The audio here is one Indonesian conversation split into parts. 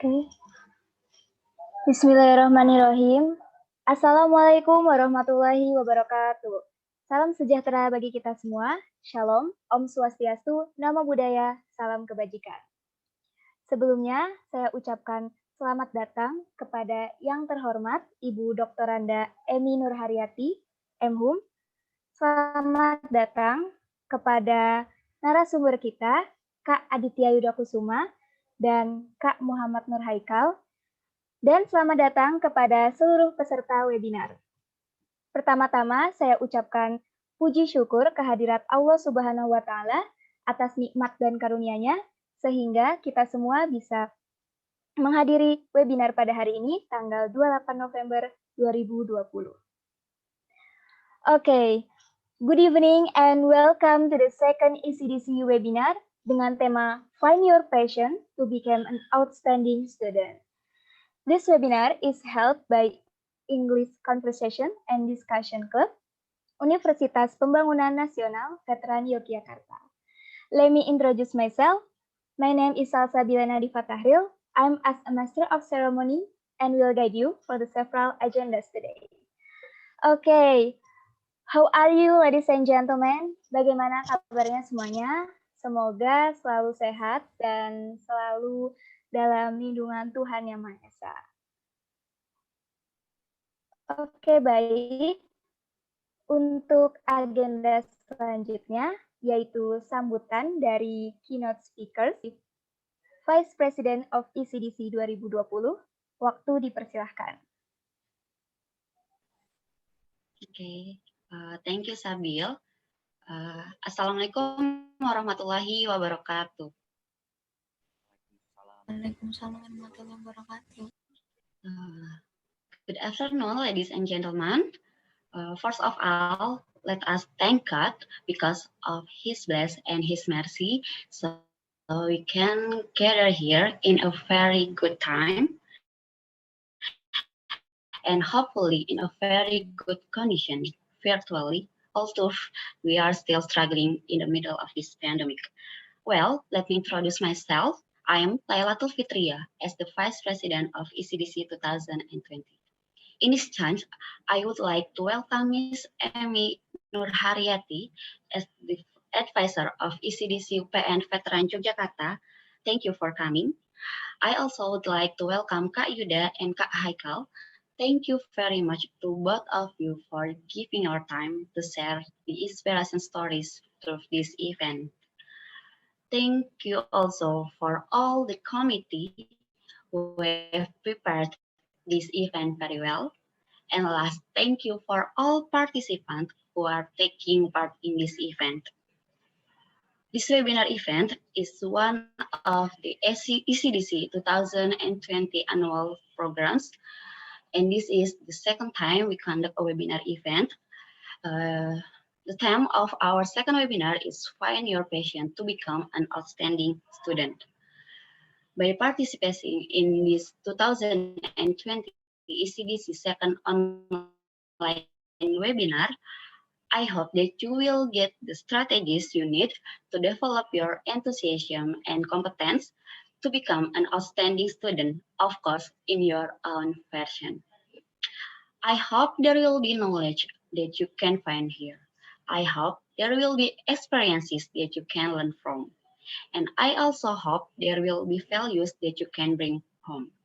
Oke. Bismillahirrahmanirrahim. Assalamualaikum warahmatullahi wabarakatuh. Salam sejahtera bagi kita semua. Shalom, Om Swastiastu, Namo Buddhaya, salam kebajikan. Sebelumnya, saya ucapkan selamat datang kepada yang terhormat Ibu Doktoranda Emi Nurharyati, MHum. Selamat datang kepada narasumber kita, Kak Aditya Yudakusuma dan Kak Muhammad Nur Haikal. Dan selamat datang kepada seluruh peserta webinar. Pertama-tama, saya ucapkan puji syukur kehadirat Allah Subhanahu wa Ta'ala atas nikmat dan karunia-Nya, sehingga kita semua bisa menghadiri webinar pada hari ini, tanggal 28 November 2020. Oke, good evening and welcome to the second ECDC webinar dengan tema Find Your Passion to Become an Outstanding Student. This webinar is held by English Conversation and Discussion Club, Universitas Pembangunan Nasional Veteran Yogyakarta. Let me introduce myself. My name is Salsa Bilana Divatahril. I'm as a Master of Ceremony and will guide you for the several agendas today. Okay, how are you, ladies and gentlemen? Bagaimana kabarnya semuanya? Semoga selalu sehat dan selalu dalam lindungan Tuhan Yang Maha Esa. Oke, baik. Untuk agenda selanjutnya, yaitu sambutan dari keynote speakers, Vice President of ECDC 2020, waktu dipersilahkan. Oke, thank you Sabil. Assalamualaikum warahmatullahi wabarakatuh. Waalaikumsalam warahmatullahi wabarakatuh. Good afternoon, ladies and gentlemen. First of all, let us thank God because of His blessing and His mercy, so we can gather here in a very good time and hopefully in a very good condition virtually, although we are still struggling in the middle of this pandemic. Well, let me introduce myself. I am Lailatul Fitria as the Vice President of ECDC 2020. In this chance, I would like to welcome Ms. Emi Nurharyati as the advisor of ECDC UPN Veteran Yogyakarta. Thank you for coming. I also would like to welcome Kak Yuda and Kak Haikal. Thank you very much to both of you for giving your time to share the inspiration stories through this event. Thank you also for all the committee who have prepared this event very well. And last, thank you for all participants who are taking part in this event. This webinar event is one of the ECDC 2020 annual programs, and this is the second time we conduct a webinar event. The theme of our second webinar is Find Your Passion to Become an Outstanding Student. By participating in this 2020 ECDC second online webinar, I hope that you will get the strategies you need to develop your enthusiasm and competence to become an outstanding student, of course, in your own version. I hope there will be knowledge that you can find here. I hope there will be experiences that you can learn from. And I also hope there will be values that you can bring home.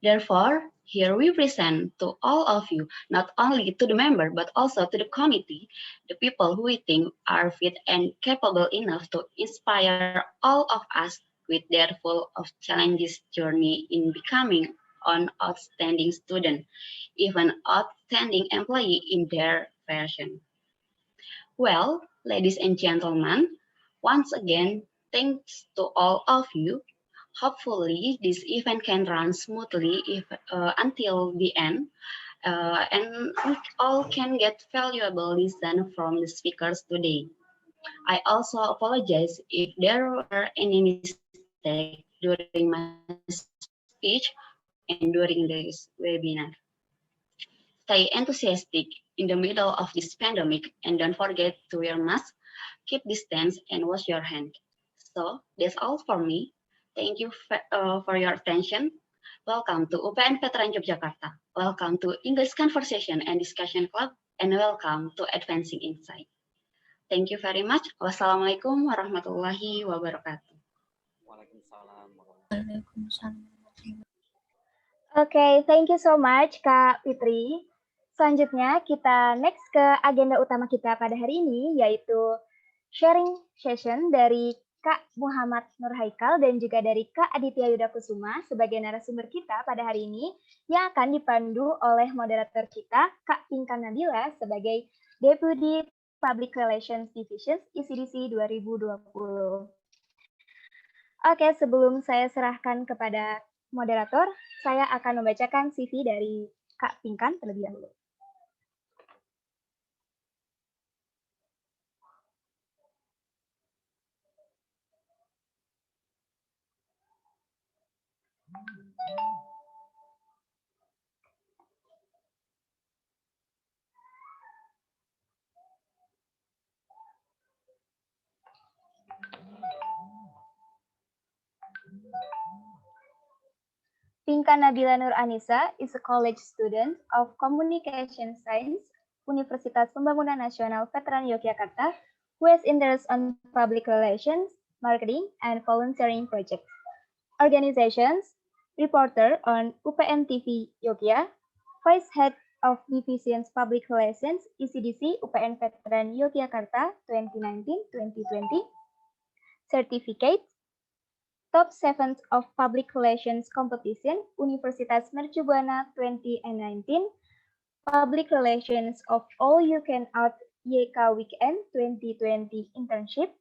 Therefore, here we present to all of you, not only to the member, but also to the committee, the people who we think are fit and capable enough to inspire all of us with their full of challenges journey in becoming an outstanding student, even outstanding employee in their version. Well, ladies and gentlemen, once again, thanks to all of you. Hopefully, this event can run smoothly until the end, and we all can get valuable lesson from the speakers today. I also apologize if there were any mistakes during my speech and during this webinar. Stay enthusiastic in the middle of this pandemic and don't forget to wear mask, keep distance, and wash your hands. So that's all for me. Thank you for your attention. Welcome to UPN Veteran Yogyakarta. Welcome to English Conversation and Discussion Club, and welcome to Advancing Insight. Thank you very much. Wassalamualaikum warahmatullahi wabarakatuh. Waalaikumsalam. Oke, thank you so much Kak Fitri. Selanjutnya kita next ke agenda utama kita pada hari ini, yaitu sharing session dari Kak Muhammad Nur Haikal dan juga dari Kak Aditya Yuda Kusuma sebagai narasumber kita pada hari ini, yang akan dipandu oleh moderator kita, Kak Pinkan Nabila sebagai Deputy Public Relations Division ECDC 2020. Oke, sebelum saya serahkan kepada moderator, saya akan membacakan CV dari Kak Pinkan terlebih dahulu. Pinkan Nabila Nur Anissa is a college student of Communication Science, Universitas Pembangunan Nasional Veteran Yogyakarta, who has interest on public relations, marketing, and volunteering projects. Organizations, reporter on UPN TV Yogya, Vice Head of Divisions Public Relations, ECDC UPN Veteran Yogyakarta 2019-2020, Certificate, Top 7 of Public Relations Competition, Universitas Mercubuana 2019, Public Relations of All You Can Out YK Weekend 2020 Internship,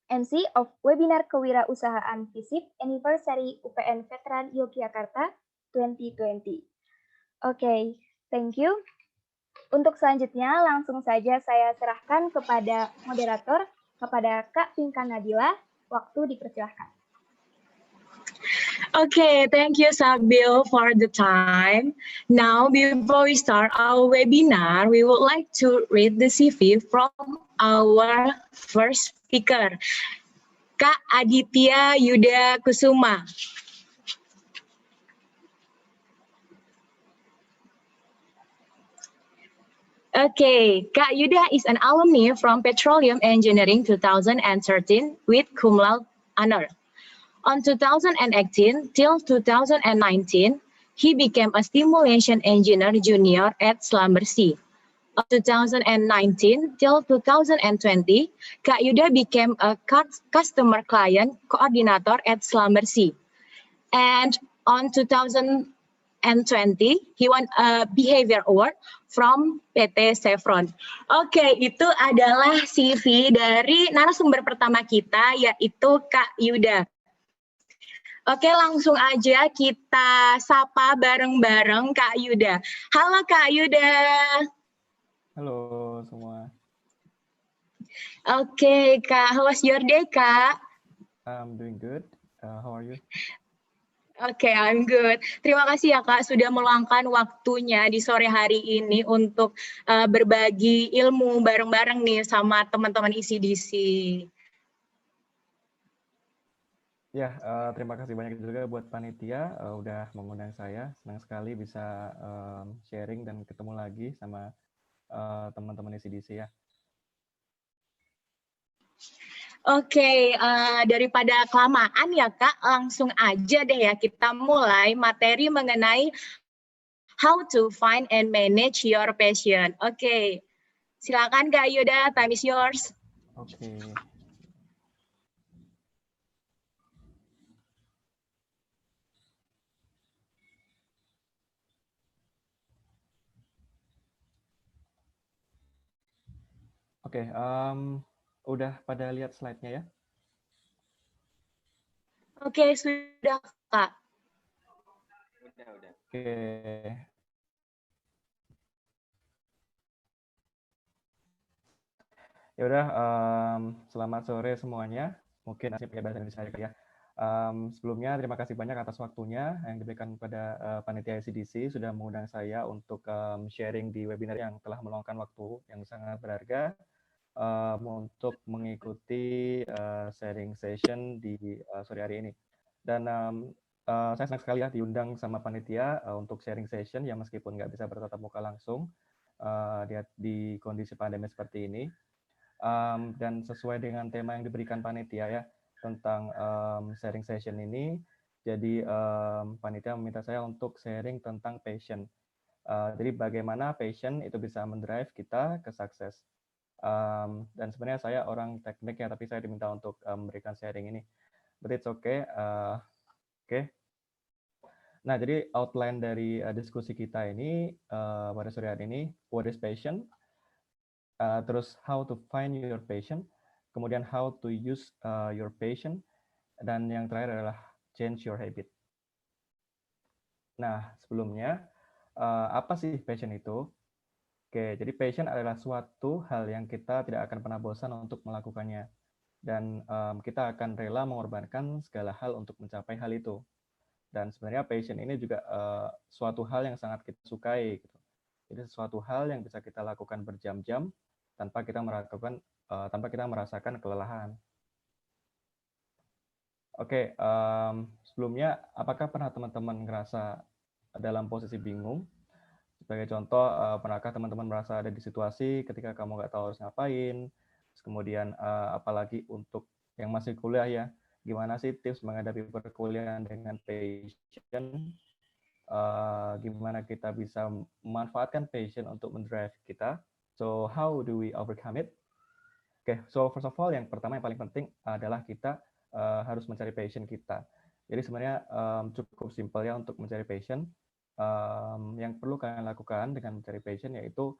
MC of Webinar Kewirausahaan FISIP Anniversary UPN Veteran Yogyakarta 2020. Oke, thank you. Untuk selanjutnya, langsung saja saya serahkan kepada moderator, kepada Kak Pinkan Nabila. Waktu dipersilahkan. Okay, thank you, Sabil, for the time. Now, before we start our webinar, we would like to read the CV from our first speaker, Kak Aditya Yuda Kusuma. Okay, Kak Yuda is an alumni from Petroleum Engineering 2013 with cum laude honor. On 2018 till 2019, he became a stimulation engineer junior at Slumbersea. On 2019 till 2020, Kak Yuda became a customer client coordinator at Slumbersea. And on 2020, he won a behavior award from PT Chevron. Oke, itu adalah CV dari narasumber pertama kita, yaitu Kak Yuda. Oke, langsung aja kita sapa bareng-bareng Kak Yuda. Halo Kak Yuda. Halo semua. Oke, Kak. How was your day, Kak? I'm doing good. How are you? Oke, I'm good. Terima kasih ya Kak sudah meluangkan waktunya di sore hari ini untuk berbagi ilmu bareng-bareng nih sama teman-teman ECDC. Ya, terima kasih banyak juga buat panitia udah mengundang saya. Senang sekali bisa sharing dan ketemu lagi sama teman-teman ECDC ya. Oke, daripada kelamaan ya Kak, langsung aja deh ya kita mulai materi mengenai how to find and manage your passion. Oke, silakan Kak Yuda, time is yours. Oke. Oke, udah pada lihat slide-nya ya? Oke, sudah Kak. Udah. Oke. Ya udah, selamat sore semuanya. Mungkin masih pakai bahasa Indonesia ya. Sebelumnya terima kasih banyak atas waktunya yang diberikan kepada panitia ECDC sudah mengundang saya untuk sharing di webinar yang telah meluangkan waktu yang sangat berharga untuk mengikuti sharing session di sore hari ini. Dan saya senang sekali ya diundang sama panitia untuk sharing session ya meskipun nggak bisa bertatap muka langsung di kondisi pandemi seperti ini. Dan sesuai dengan tema yang diberikan panitia ya tentang sharing session ini, jadi panitia meminta saya untuk sharing tentang passion. Jadi bagaimana passion itu bisa mendrive kita ke sukses. Dan sebenarnya saya orang teknik ya, tapi saya diminta untuk memberikan sharing ini. But it's okay. Oke. Nah, jadi outline dari diskusi kita ini pada sore hari ini, what is passion? Terus how to find your passion, kemudian how to use your passion, dan yang terakhir adalah change your habit. Nah, sebelumnya, apa sih passion itu? Oke, jadi passion adalah suatu hal yang kita tidak akan pernah bosan untuk melakukannya. Dan kita akan rela mengorbankan segala hal untuk mencapai hal itu. Dan sebenarnya passion ini juga suatu hal yang sangat kita sukai. Gitu. Jadi sesuatu hal yang bisa kita lakukan berjam-jam tanpa kita merasakan kelelahan. Oke, sebelumnya apakah pernah teman-teman ngerasa dalam posisi bingung? Sebagai contoh, pernahkah teman-teman merasa ada di situasi ketika kamu nggak tahu harus ngapain? Kemudian apalagi untuk yang masih kuliah ya, gimana sih tips menghadapi perkuliahan dengan passion? Gimana kita bisa memanfaatkan passion untuk mendrive kita? So how do we overcome it? Oke, so first of all, yang pertama yang paling penting adalah kita harus mencari passion kita. Jadi sebenarnya cukup simpel ya untuk mencari passion. Yang perlu kalian lakukan dengan mencari passion yaitu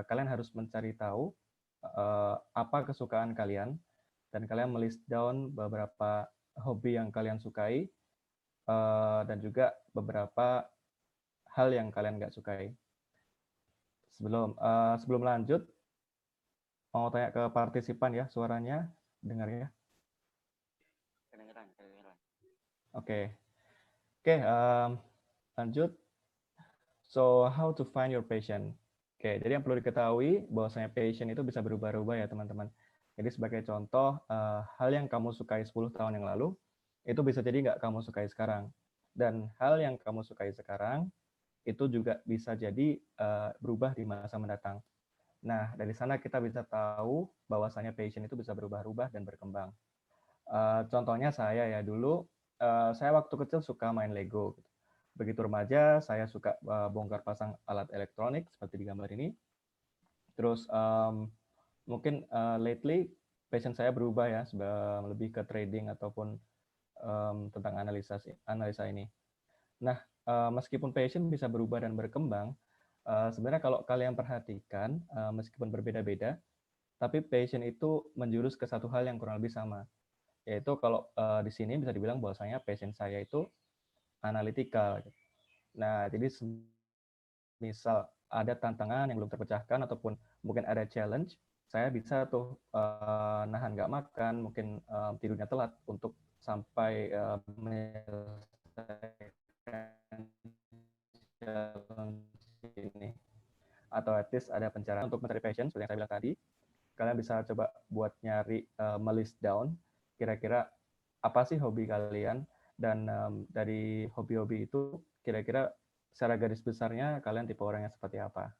kalian harus mencari tahu apa kesukaan kalian dan kalian melist down beberapa hobi yang kalian sukai dan juga beberapa hal yang kalian nggak sukai. Sebelum lanjut, mau tanya ke partisipan ya, suaranya dengar ya? Kedengeran. Oke, lanjut. So, how to find your passion? Oke, jadi yang perlu diketahui bahwasanya passion itu bisa berubah-ubah ya teman-teman. Jadi sebagai contoh, hal yang kamu sukai 10 tahun yang lalu, itu bisa jadi nggak kamu sukai sekarang. Dan hal yang kamu sukai sekarang, itu juga bisa jadi berubah di masa mendatang. Nah, dari sana kita bisa tahu bahwasanya passion itu bisa berubah-ubah dan berkembang. Contohnya saya ya, dulu saya waktu kecil suka main Lego. Begitu remaja, saya suka bongkar pasang alat elektronik seperti di gambar ini. Terus mungkin lately passion saya berubah ya, lebih ke trading ataupun tentang analisa ini. Nah, meskipun passion bisa berubah dan berkembang, sebenarnya kalau kalian perhatikan, meskipun berbeda-beda, tapi passion itu menjurus ke satu hal yang kurang lebih sama. Yaitu kalau di sini bisa dibilang bahwasanya passion saya itu analytical. Nah, jadi misal ada tantangan yang belum terpecahkan ataupun mungkin ada challenge, saya bisa tuh nahan nggak makan, mungkin tidurnya telat untuk sampai menyelesaikan challenge ini. Atau at least ada pencerahan untuk mencari passion, seperti yang saya bilang tadi. Kalian bisa coba buat nyari, melist down, kira-kira apa sih hobi kalian, dan dari hobi-hobi itu kira-kira secara garis besarnya kalian tipe orangnya seperti apa.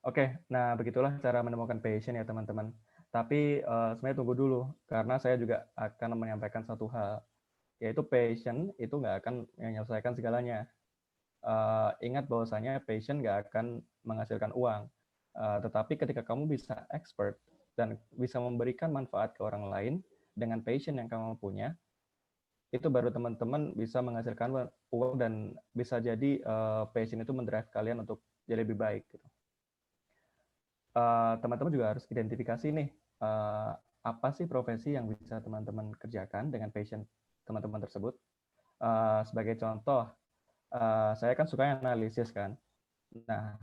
Oke, nah begitulah cara menemukan passion ya teman-teman. Tapi sebenarnya tunggu dulu, karena saya juga akan menyampaikan satu hal, yaitu passion itu nggak akan menyelesaikan segalanya. Ingat bahwasanya passion nggak akan menghasilkan uang. Tetapi ketika kamu bisa expert dan bisa memberikan manfaat ke orang lain dengan passion yang kamu punya, itu baru teman-teman bisa menghasilkan uang dan bisa jadi passion itu mendrive kalian untuk jadi lebih baik. Teman-teman juga harus identifikasi nih, apa sih profesi yang bisa teman-teman kerjakan dengan passion teman-teman tersebut. Sebagai contoh, saya kan suka analisis kan. Nah,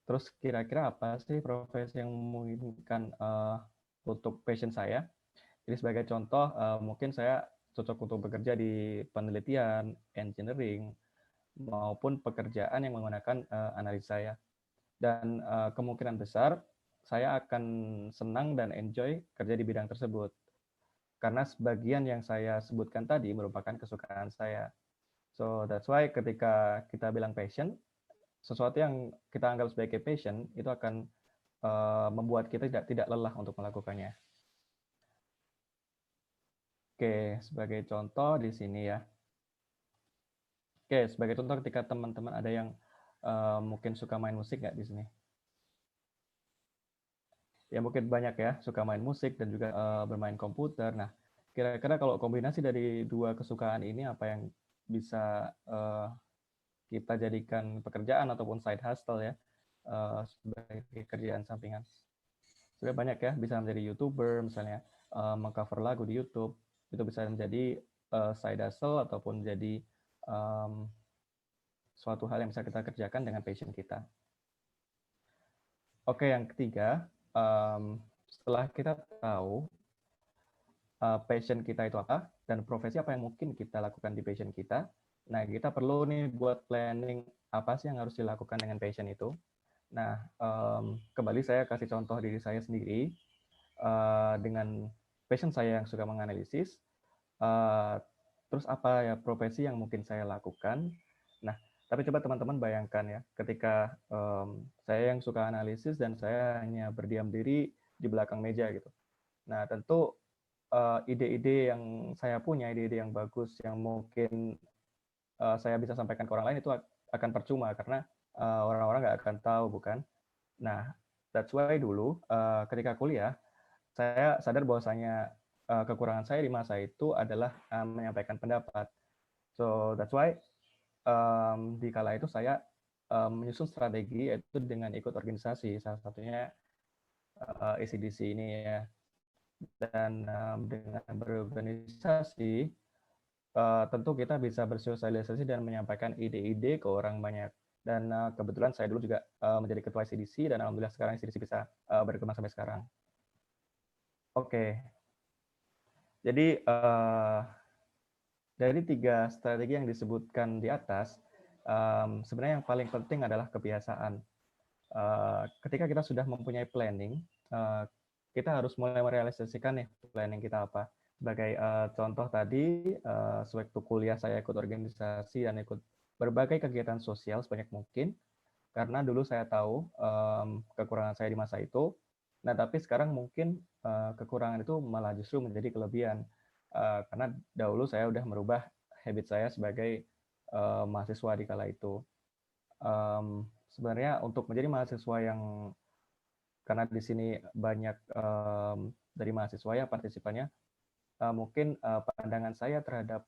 terus kira-kira apa sih profesi yang memungkinkan untuk passion saya? Jadi sebagai contoh, mungkin saya cocok untuk bekerja di penelitian, engineering, maupun pekerjaan yang menggunakan analisa saya. Dan kemungkinan besar saya akan senang dan enjoy kerja di bidang tersebut. karena sebagian yang saya sebutkan tadi merupakan kesukaan saya. So that's why ketika kita bilang passion, sesuatu yang kita anggap sebagai passion itu akan membuat kita tidak lelah untuk melakukannya. Oke, sebagai contoh di sini ya. Oke, sebagai contoh ketika teman-teman ada yang mungkin suka main musik nggak di sini? Ya mungkin banyak ya, suka main musik dan juga bermain komputer. Nah, kira-kira kalau kombinasi dari dua kesukaan ini apa yang bisa kita jadikan pekerjaan ataupun side hustle ya, sebagai kerjaan sampingan. Sudah banyak ya, bisa menjadi YouTuber misalnya, mengcover lagu di YouTube, itu bisa menjadi side hustle ataupun jadi suatu hal yang bisa kita kerjakan dengan passion kita. Oke, yang ketiga, setelah kita tahu passion kita itu apa dan profesi apa yang mungkin kita lakukan di passion kita, nah kita perlu nih buat planning apa sih yang harus dilakukan dengan passion itu. Nah, kembali saya kasih contoh diri saya sendiri dengan passion saya yang suka menganalisis. Terus apa ya profesi yang mungkin saya lakukan? Nah, tapi coba teman-teman bayangkan ya, ketika saya yang suka analisis dan saya hanya berdiam diri di belakang meja gitu. Nah, tentu ide-ide yang saya punya, ide-ide yang bagus, yang mungkin saya bisa sampaikan ke orang lain itu akan percuma karena orang-orang nggak akan tahu, bukan? Nah, that's why dulu ketika kuliah, saya sadar bahwasanya kekurangan saya di masa itu adalah menyampaikan pendapat. So that's why di kala itu saya menyusun strategi yaitu dengan ikut organisasi, salah satunya ACDC ini ya. Dan dengan berorganisasi, tentu kita bisa bersosialisasi dan menyampaikan ide-ide ke orang banyak. Dan kebetulan saya dulu juga menjadi ketua CDC dan alhamdulillah sekarang CDC bisa berkembang sampai sekarang. Oke, jadi dari 3 strategi yang disebutkan di atas, sebenarnya yang paling penting adalah kebiasaan. Ketika kita sudah mempunyai planning, kita harus mulai merealisasikan nih planning kita apa. Sebagai contoh tadi, sewaktu kuliah saya ikut organisasi dan ikut berbagai kegiatan sosial sebanyak mungkin, karena dulu saya tahu kekurangan saya di masa itu. Nah, tapi sekarang mungkin kekurangan itu malah justru menjadi kelebihan. Karena dahulu saya udah merubah habit saya sebagai mahasiswa di kala itu. Sebenarnya untuk menjadi mahasiswa yang, karena di sini banyak dari mahasiswa ya partisipannya, mungkin pandangan saya terhadap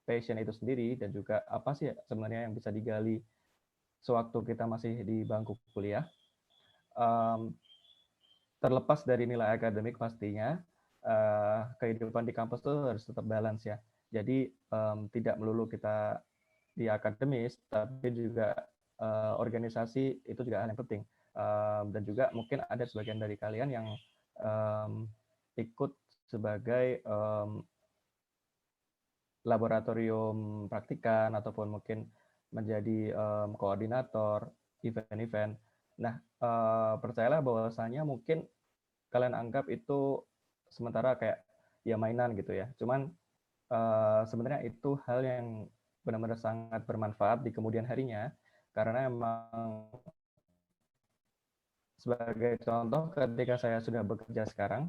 passion itu sendiri dan juga apa sih sebenarnya yang bisa digali sewaktu kita masih di bangku kuliah, terlepas dari nilai akademik pastinya, kehidupan di kampus itu harus tetap balance ya. Jadi tidak melulu kita di akademis, tapi juga organisasi itu juga hal yang penting. Dan juga mungkin ada sebagian dari kalian yang ikut sebagai laboratorium praktikan ataupun mungkin menjadi koordinator event-event. Nah, percayalah bahwasanya mungkin kalian anggap itu sementara kayak ya mainan gitu ya. Cuman sebenarnya itu hal yang benar-benar sangat bermanfaat di kemudian harinya, karena emang sebagai contoh ketika saya sudah bekerja sekarang,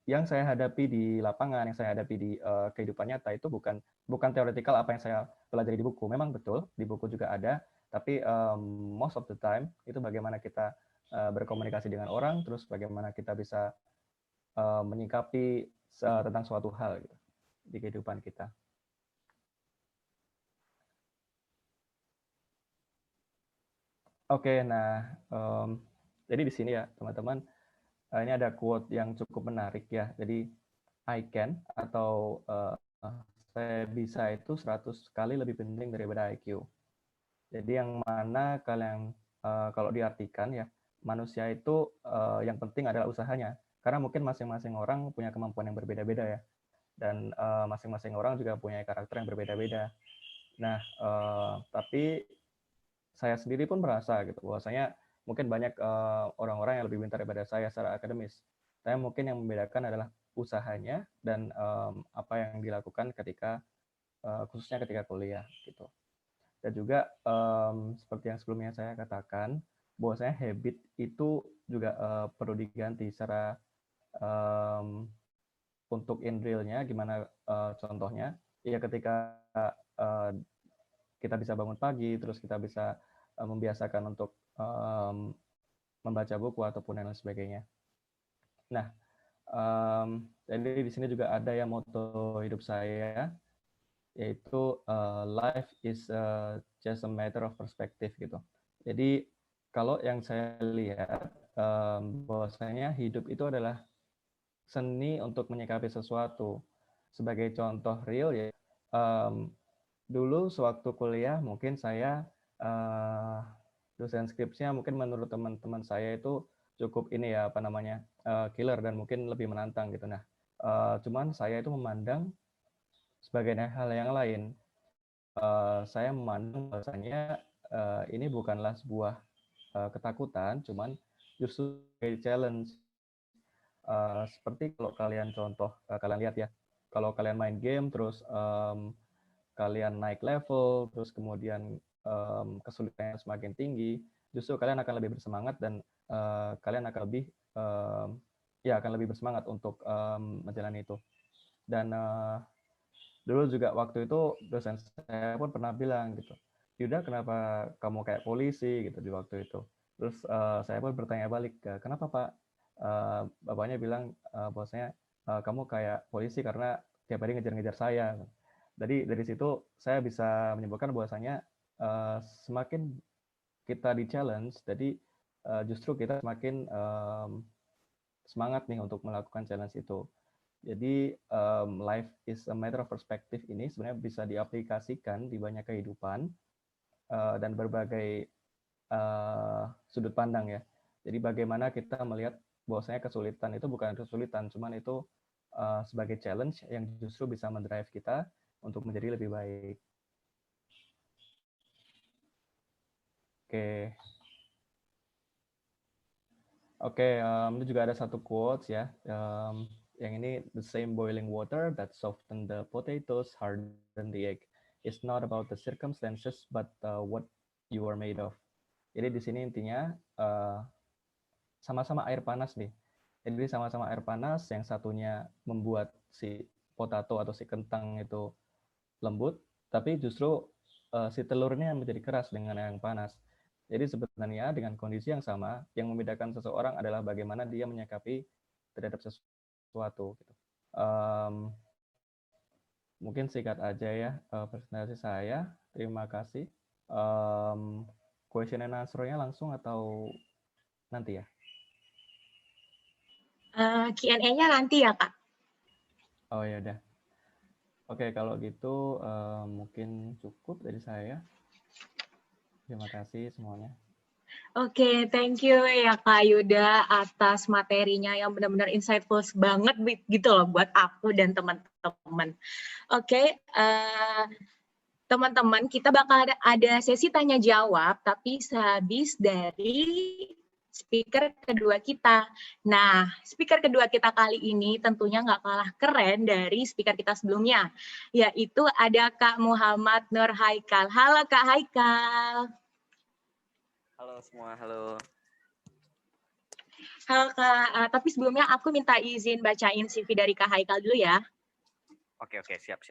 yang saya hadapi di lapangan, yang saya hadapi di kehidupan nyata itu bukan teoretikal apa yang saya pelajari di buku. Memang betul di buku juga ada, tapi most of the time itu bagaimana kita berkomunikasi dengan orang, terus bagaimana kita bisa menyikapi tentang suatu hal gitu, di kehidupan kita. Oke, nah jadi di sini ya teman-teman, ini ada quote yang cukup menarik ya. Jadi I can atau saya bisa itu 100 kali lebih penting daripada IQ. Jadi yang mana kalian kalau diartikan ya, manusia itu yang penting adalah usahanya. Karena mungkin masing-masing orang punya kemampuan yang berbeda-beda ya. Dan masing-masing orang juga punya karakter yang berbeda-beda. Nah, tapi saya sendiri pun merasa gitu bahwasanya mungkin banyak orang-orang yang lebih pintar daripada saya secara akademis. Tapi mungkin yang membedakan adalah usahanya dan apa yang dilakukan ketika khususnya ketika kuliah gitu. Dan juga seperti yang sebelumnya saya katakan, bahwasanya habit itu juga perlu diganti secara untuk in real-nya gimana contohnya? Ya ketika kita bisa bangun pagi, terus kita bisa membiasakan untuk membaca buku ataupun dan lain sebagainya. Nah, jadi di sini juga ada yang moto hidup saya, yaitu life is just a matter of perspective gitu. Jadi kalau yang saya lihat bahwasanya hidup itu adalah seni untuk menyikapi sesuatu. Sebagai contoh real ya, dulu sewaktu kuliah mungkin saya dosen skripsinya mungkin menurut teman-teman saya itu cukup ini ya apa namanya killer dan mungkin lebih menantang gitu. Nah, cuman saya itu memandang sebagai hal yang lain. Saya memandang bahwasanya ini bukanlah sebuah ketakutan, cuman justru sebagai challenge. Seperti kalau kalian contoh, kalian lihat ya, kalau kalian main game terus kalian naik level, terus kemudian kesulitannya semakin tinggi, justru kalian akan lebih bersemangat dan kalian akan lebih akan lebih bersemangat untuk menjalani itu. Dan dulu juga waktu itu dosen saya pun pernah bilang gitu, Yuda kenapa kamu kayak polisi gitu di waktu itu. Terus saya pun bertanya balik, kenapa Pak? Bapaknya bilang bahwasanya kamu kayak polisi karena tiap hari ngejar-ngejar saya. Jadi dari situ saya bisa menyimpulkan bahwasanya semakin kita di challenge, jadi justru kita semakin semangat nih untuk melakukan challenge itu. Jadi life is a matter of perspective ini sebenarnya bisa diaplikasikan di banyak kehidupan dan berbagai sudut pandang ya. Jadi bagaimana kita melihat bahwasanya kesulitan itu bukan kesulitan, cuman itu sebagai challenge yang justru bisa mendrive kita untuk menjadi lebih baik. Oke, itu juga ada satu quotes ya. Yang ini, the same boiling water that soften the potatoes, harden the egg. It's not about the circumstances, but what you are made of. Jadi di sini intinya sama-sama air panas nih. Jadi sama-sama air panas, yang satunya membuat si potato atau si kentang itu lembut, tapi justru si telurnya menjadi keras dengan yang panas. Jadi sebenarnya dengan kondisi yang sama, yang membedakan seseorang adalah bagaimana dia menyikapi terhadap sesuatu. Gitu. Mungkin singkat aja ya presentasi saya. Terima kasih. Question and answer-nya langsung atau nanti ya? Q&A-nya nanti ya, Kak. Oh ya udah. Oke, kalau gitu mungkin cukup dari saya. Terima kasih semuanya. Oke, thank you ya Kak Yuda atas materinya yang benar-benar insightful banget gitu loh buat aku dan teman-teman. Oke, teman-teman kita bakal ada sesi tanya jawab tapi sehabis dari speaker kedua kita. Nah, speaker kedua kita kali ini tentunya nggak kalah keren dari speaker kita sebelumnya, yaitu ada Kak Muhammad Nur Haikal. Halo Kak Haikal. Halo semua, halo. Halo Kak, tapi sebelumnya aku minta izin bacain CV dari Kak Haikal dulu ya. Oke, siap.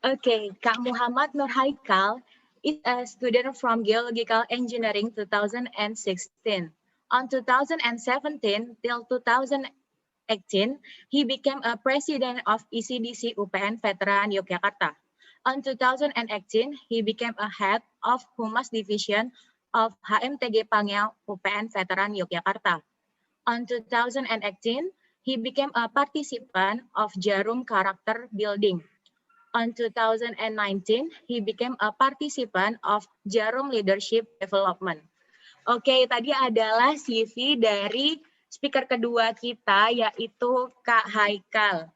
Oke, Kak Muhammad Nur Haikal is a student from Geological Engineering 2016. On 2017 till 2018, he became a president of ECDC UPN Veteran Yogyakarta. On 2018, he became a head of Humas Division of HMTG Pangyao UPN Veteran Yogyakarta. On 2018, he became a participant of Jarum Character Building. On 2019, he became a participant of Jarum Leadership Development. Oke, tadi adalah CV dari speaker kedua kita, yaitu Kak Haikal.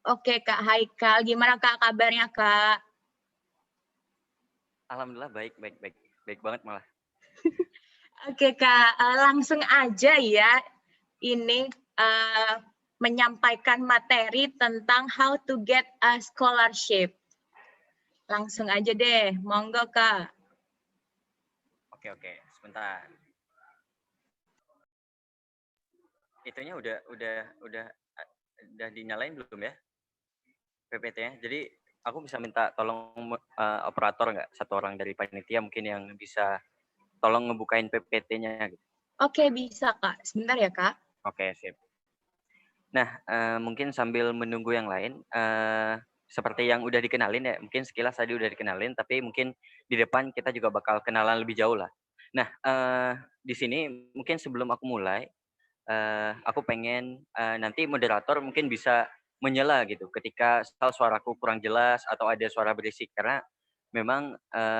Oke, Kak Haikal, gimana Kak kabarnya, Kak? Alhamdulillah baik banget malah. Oke, Kak, langsung aja ya. ini menyampaikan materi tentang how to get a scholarship. Langsung aja deh, monggo Kak. Oke, sebentar. Itunya udah dinyalain belum ya? PPT-nya. Jadi aku bisa minta tolong operator nggak, satu orang dari panitia mungkin yang bisa tolong ngebukain PPT-nya gitu. Oke, bisa Kak. Sebentar ya Kak. Oke, sip. Nah, mungkin sambil menunggu yang lain, seperti yang udah dikenalin ya, mungkin sekilas tadi udah dikenalin, tapi mungkin di depan kita juga bakal kenalan lebih jauh lah. Nah, di sini mungkin sebelum aku mulai, aku pengen nanti moderator mungkin bisa menyela gitu ketika suaraku kurang jelas atau ada suara berisik, karena memang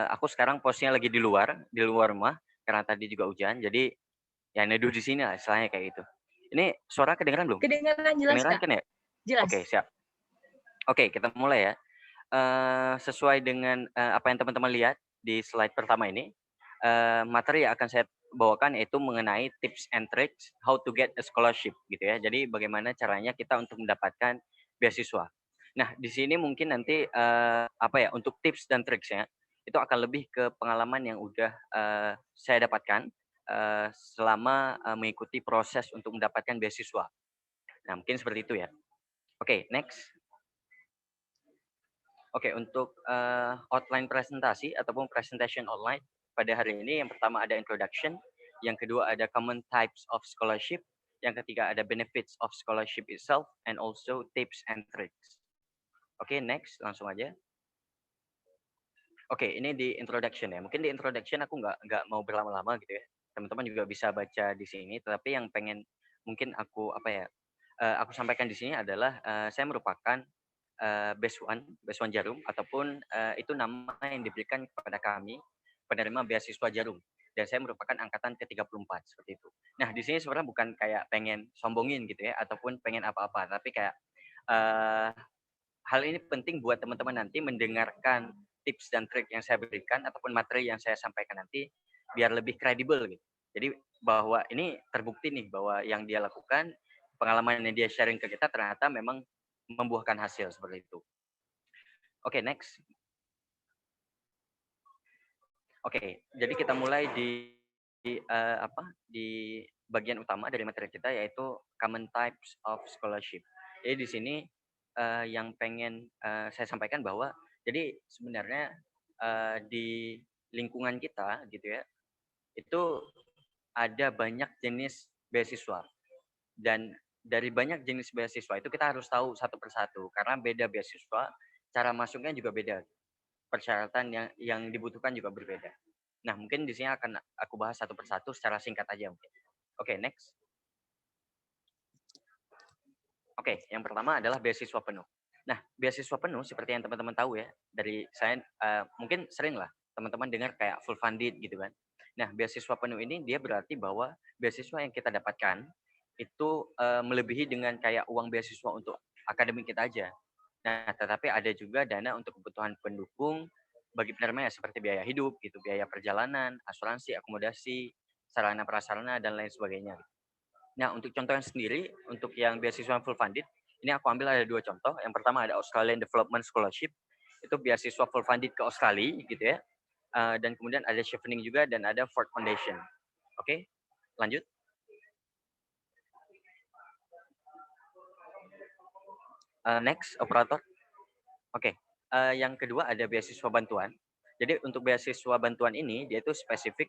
aku sekarang posisinya lagi di luar rumah karena tadi juga hujan, jadi ya neduh di sini lah istilahnya kayak gitu. Ini suara kedengeran belum? Kedengaran jelas Kedengeran Kak? kan ya? Jelas. Oke, siap. Oke, kita mulai ya. Sesuai dengan apa yang teman-teman lihat di slide pertama ini, materi yang akan saya bawakan yaitu mengenai tips and tricks how to get a scholarship gitu ya. Jadi bagaimana caranya kita untuk mendapatkan beasiswa. Nah, di sini mungkin nanti apa ya, untuk tips dan triksnya itu akan lebih ke pengalaman yang udah saya dapatkan selama mengikuti proses untuk mendapatkan beasiswa. Nah, mungkin seperti itu ya. Oke, next. Oke, untuk outline presentasi ataupun presentation online pada hari ini, yang pertama ada introduction, yang kedua ada common types of scholarship, yang ketiga ada benefits of scholarship itself, and also tips and tricks. Oke, next, langsung aja. Oke, ini di introduction ya. Mungkin di introduction aku nggak mau berlama-lama gitu ya. Teman-teman juga bisa baca di sini, tetapi yang pengen mungkin aku apa ya, aku sampaikan di sini adalah saya merupakan Base One Jarum, ataupun itu nama yang diberikan kepada kami penerima beasiswa Jarum. Dan saya merupakan angkatan ke-34 seperti itu. Nah, di sini sebenarnya bukan kayak pengen sombongin gitu ya, ataupun pengen apa-apa, tapi kayak hal ini penting buat teman-teman nanti mendengarkan tips dan trik yang saya berikan ataupun materi yang saya sampaikan nanti biar lebih kredibel gitu. Jadi bahwa ini terbukti nih bahwa yang dia lakukan, pengalaman yang dia sharing ke kita ternyata memang membuahkan hasil seperti itu. Oke, next. Oke, jadi kita mulai di bagian utama dari materi kita, yaitu common types of scholarship. Jadi di sini yang pengen saya sampaikan bahwa jadi sebenarnya di lingkungan kita gitu ya, itu ada banyak jenis beasiswa, dan dari banyak jenis beasiswa itu kita harus tahu satu persatu karena beda beasiswa, cara masuknya juga beda, persyaratan yang dibutuhkan juga berbeda. Nah, mungkin di sini akan aku bahas satu persatu secara singkat aja mungkin. Oke, next. Oke, yang pertama adalah beasiswa penuh. Nah, beasiswa penuh seperti yang teman-teman tahu ya, dari saya mungkin sering lah teman-teman dengar kayak full funded gitu kan. Nah, beasiswa penuh ini dia berarti bahwa beasiswa yang kita dapatkan itu melebihi dengan kayak uang beasiswa untuk akademik kita aja. Nah, tetapi ada juga dana untuk kebutuhan pendukung bagi penerima ya, seperti biaya hidup gitu, biaya perjalanan, asuransi, akomodasi, sarana prasarana dan lain sebagainya. Nah, untuk contoh yang sendiri, untuk yang beasiswa full funded, ini aku ambil ada 2 contoh. Yang pertama ada Australian Development Scholarship, itu beasiswa full funded ke Australia gitu ya. Dan kemudian ada Chevening juga dan ada Ford Foundation. Oke, lanjut. Next, operator. Oke, yang kedua ada beasiswa bantuan. Jadi untuk beasiswa bantuan ini dia itu spesifik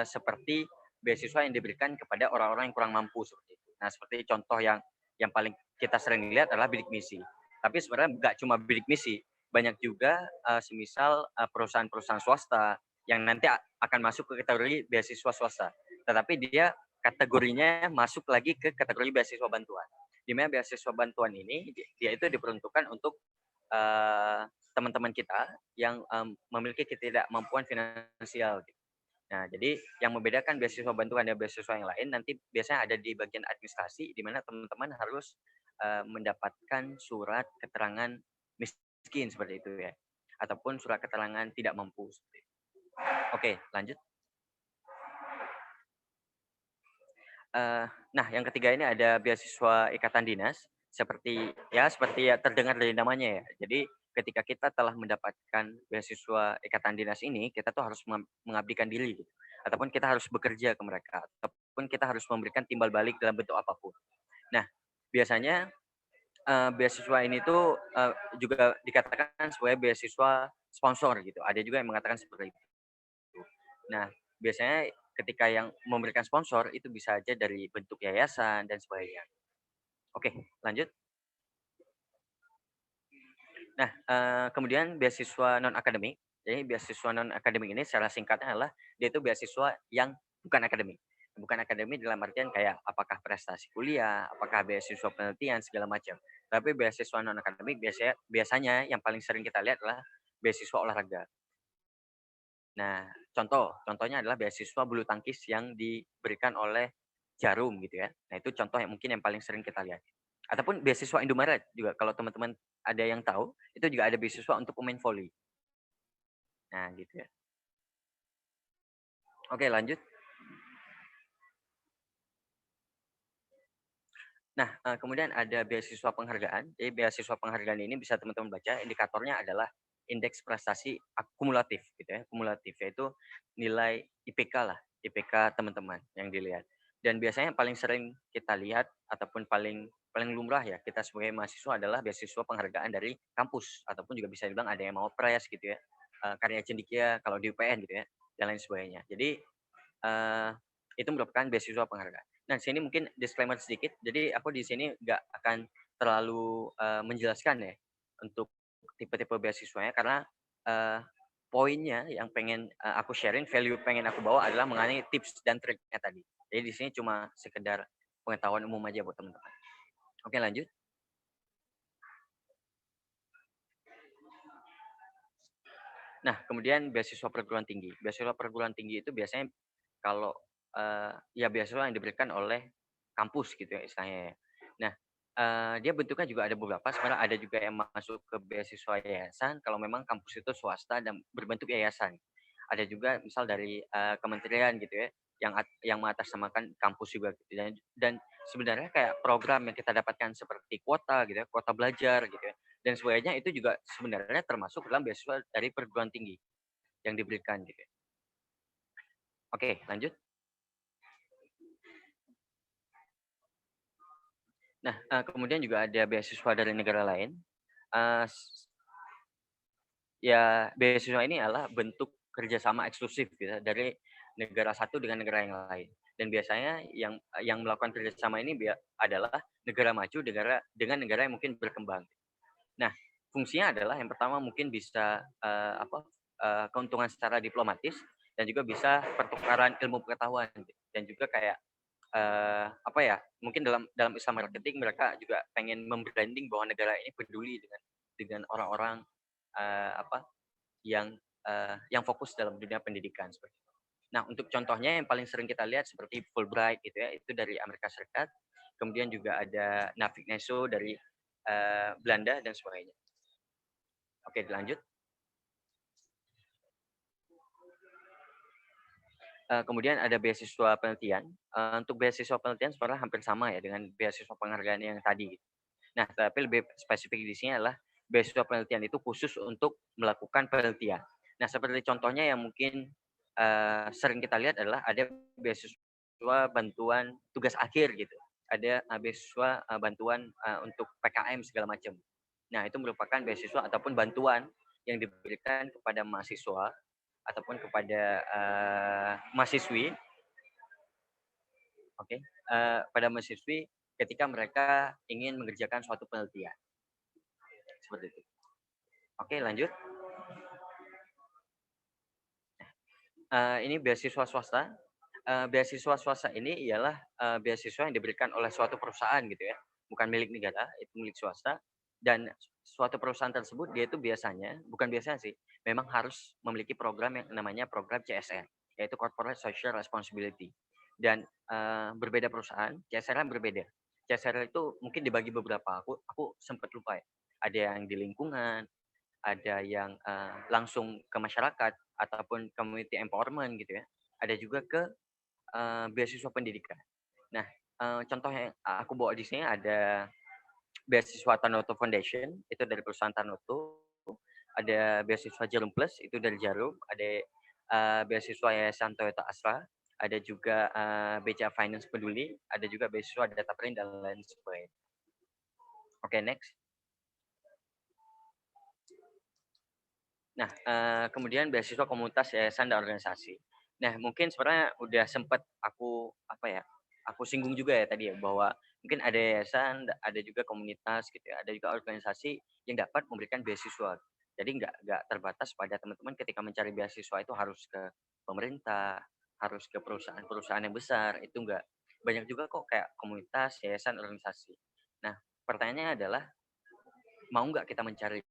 seperti beasiswa yang diberikan kepada orang-orang yang kurang mampu seperti itu. Nah, seperti contoh yang paling kita sering lihat adalah bidik misi. Tapi sebenarnya nggak cuma bidik misi, banyak juga semisal perusahaan-perusahaan swasta yang nanti akan masuk ke kategori beasiswa swasta. Tetapi dia kategorinya masuk lagi ke kategori beasiswa bantuan. Di mana beasiswa bantuan ini dia itu diperuntukkan untuk teman-teman kita yang memiliki ketidakmampuan finansial. Nah, jadi yang membedakan beasiswa bantuan dan beasiswa yang lain nanti biasanya ada di bagian administrasi, di mana teman-teman harus mendapatkan surat keterangan miskin seperti itu ya, ataupun surat keterangan tidak mampu. Oke, lanjut. Nah, yang ketiga ini ada beasiswa ikatan dinas, seperti ya terdengar dari namanya ya. Jadi ketika kita telah mendapatkan beasiswa ikatan dinas ini, kita tuh harus mengabdikan diri gitu. Ataupun kita harus bekerja ke mereka, ataupun kita harus memberikan timbal balik dalam bentuk apapun. Nah, biasanya beasiswa ini tuh juga dikatakan sebagai beasiswa sponsor gitu. Ada juga yang mengatakan seperti itu. Nah, biasanya ketika yang memberikan sponsor itu bisa aja dari bentuk yayasan dan sebagainya. Oke, lanjut. Nah, kemudian beasiswa non akademik. Jadi beasiswa non akademik ini secara singkatnya adalah dia itu beasiswa yang bukan akademik. Bukan akademik dalam artian kayak apakah prestasi kuliah, apakah beasiswa penelitian segala macam. Tapi beasiswa non akademik biasanya yang paling sering kita lihat adalah beasiswa olahraga. Nah, contohnya adalah beasiswa bulu tangkis yang diberikan oleh Jarum gitu ya. Nah, itu contoh yang mungkin yang paling sering kita lihat. Ataupun beasiswa Indomaret juga kalau teman-teman ada yang tahu, itu juga ada beasiswa untuk pemain voli. Nah, gitu ya. Oke, lanjut. Nah, kemudian ada beasiswa penghargaan. Jadi beasiswa penghargaan ini bisa teman-teman baca, indikatornya adalah indeks prestasi akumulatif gitu ya. Kumulatif yaitu nilai IPK lah, IPK teman-teman yang dilihat. Dan biasanya yang paling sering kita lihat ataupun paling lumrah ya kita sebagai mahasiswa adalah beasiswa penghargaan dari kampus ataupun juga bisa dibilang ada yang mau prize gitu ya. Karya cendekia kalau di UPN gitu ya dan lain sebagainya. Jadi itu merupakan beasiswa penghargaan. Nah, sini mungkin disclaimer sedikit. Jadi aku di sini nggak akan terlalu menjelaskan ya untuk tipe-tipe beasiswanya karena poinnya yang pengen aku sharing, value pengen aku bawa adalah mengenai tips dan triknya tadi. Jadi di sini cuma sekedar pengetahuan umum aja buat teman-teman. Oke, lanjut. Nah, kemudian beasiswa perguruan tinggi. Beasiswa perguruan tinggi itu biasanya kalau ya beasiswa yang diberikan oleh kampus gitu ya istilahnya. Nah, dia bentuknya juga ada beberapa. Sebenarnya ada juga yang masuk ke beasiswa yayasan kalau memang kampus itu swasta dan berbentuk yayasan. Ada juga misal dari kementerian gitu ya yang mengatasnamakan kampus juga gitu. Dan sebenarnya kayak program yang kita dapatkan seperti kuota gitu ya, kuota belajar gitu ya. Dan sebagainya itu juga sebenarnya termasuk dalam beasiswa dari perguruan tinggi yang diberikan gitu ya. Oke, lanjut. Nah, kemudian juga ada beasiswa dari negara lain. Ya, beasiswa ini adalah bentuk kerjasama eksklusif gitu dari negara satu dengan negara yang lain. Dan biasanya yang melakukan kerjasama ini adalah negara maju dengan negara yang mungkin berkembang. Nah, fungsinya adalah yang pertama mungkin bisa keuntungan secara diplomatis dan juga bisa pertukaran ilmu pengetahuan dan juga kayak mungkin dalam Islam marketing mereka juga pengen membranding bahwa negara ini peduli dengan orang-orang yang fokus dalam dunia pendidikan seperti itu. Nah, untuk contohnya yang paling sering kita lihat seperti Fulbright gitu ya, itu dari Amerika Serikat. Kemudian juga ada Navigneso dari Belanda dan sebagainya. Oke, dilanjut. Kemudian ada beasiswa penelitian. Untuk beasiswa penelitian sebenarnya hampir sama ya dengan beasiswa penghargaan yang tadi. Nah, tapi lebih spesifik di sini adalah beasiswa penelitian itu khusus untuk melakukan penelitian. Nah, seperti contohnya yang mungkin sering kita lihat adalah ada beasiswa bantuan tugas akhir gitu. Ada beasiswa bantuan untuk PKM segala macam. Nah, itu merupakan beasiswa ataupun bantuan yang diberikan kepada mahasiswa ataupun kepada mahasiswi, pada mahasiswi ketika mereka ingin mengerjakan suatu penelitian. Seperti itu. Oke, lanjut. Ini beasiswa swasta. Beasiswa swasta ini ialah beasiswa yang diberikan oleh suatu perusahaan gitu ya, bukan milik negara, itu milik swasta. Dan suatu perusahaan tersebut dia itu bukan biasanya sih, memang harus memiliki program yang namanya program CSR, yaitu Corporate Social Responsibility. Dan berbeda perusahaan, CSR berbeda. CSR itu mungkin dibagi beberapa. Aku sempat lupa ya. Ada yang di lingkungan, ada yang langsung ke masyarakat ataupun community empowerment gitu ya. Ada juga ke beasiswa pendidikan. Nah, contoh yang aku bawa di sini ada beasiswa Tanoto Foundation, itu dari perusahaan Tanoto. Ada beasiswa Jarum Plus, itu dari Jarum. Ada beasiswa Yayasan Toyota Astra. Ada juga BCA Finance Peduli. Ada juga beasiswa Data Print dan lain sebagainya. Oke, next. Nah, kemudian beasiswa komunitas, yayasan, dan organisasi. Nah, mungkin sebenarnya udah sempat aku aku singgung juga ya tadi ya, bahwa mungkin ada yayasan, ada juga komunitas gitu ya, ada juga organisasi yang dapat memberikan beasiswa. Jadi nggak terbatas pada teman-teman ketika mencari beasiswa itu harus ke pemerintah, harus ke perusahaan-perusahaan yang besar, itu nggak. Banyak juga kok kayak komunitas, yayasan, organisasi. Nah, pertanyaannya adalah mau nggak kita mencari.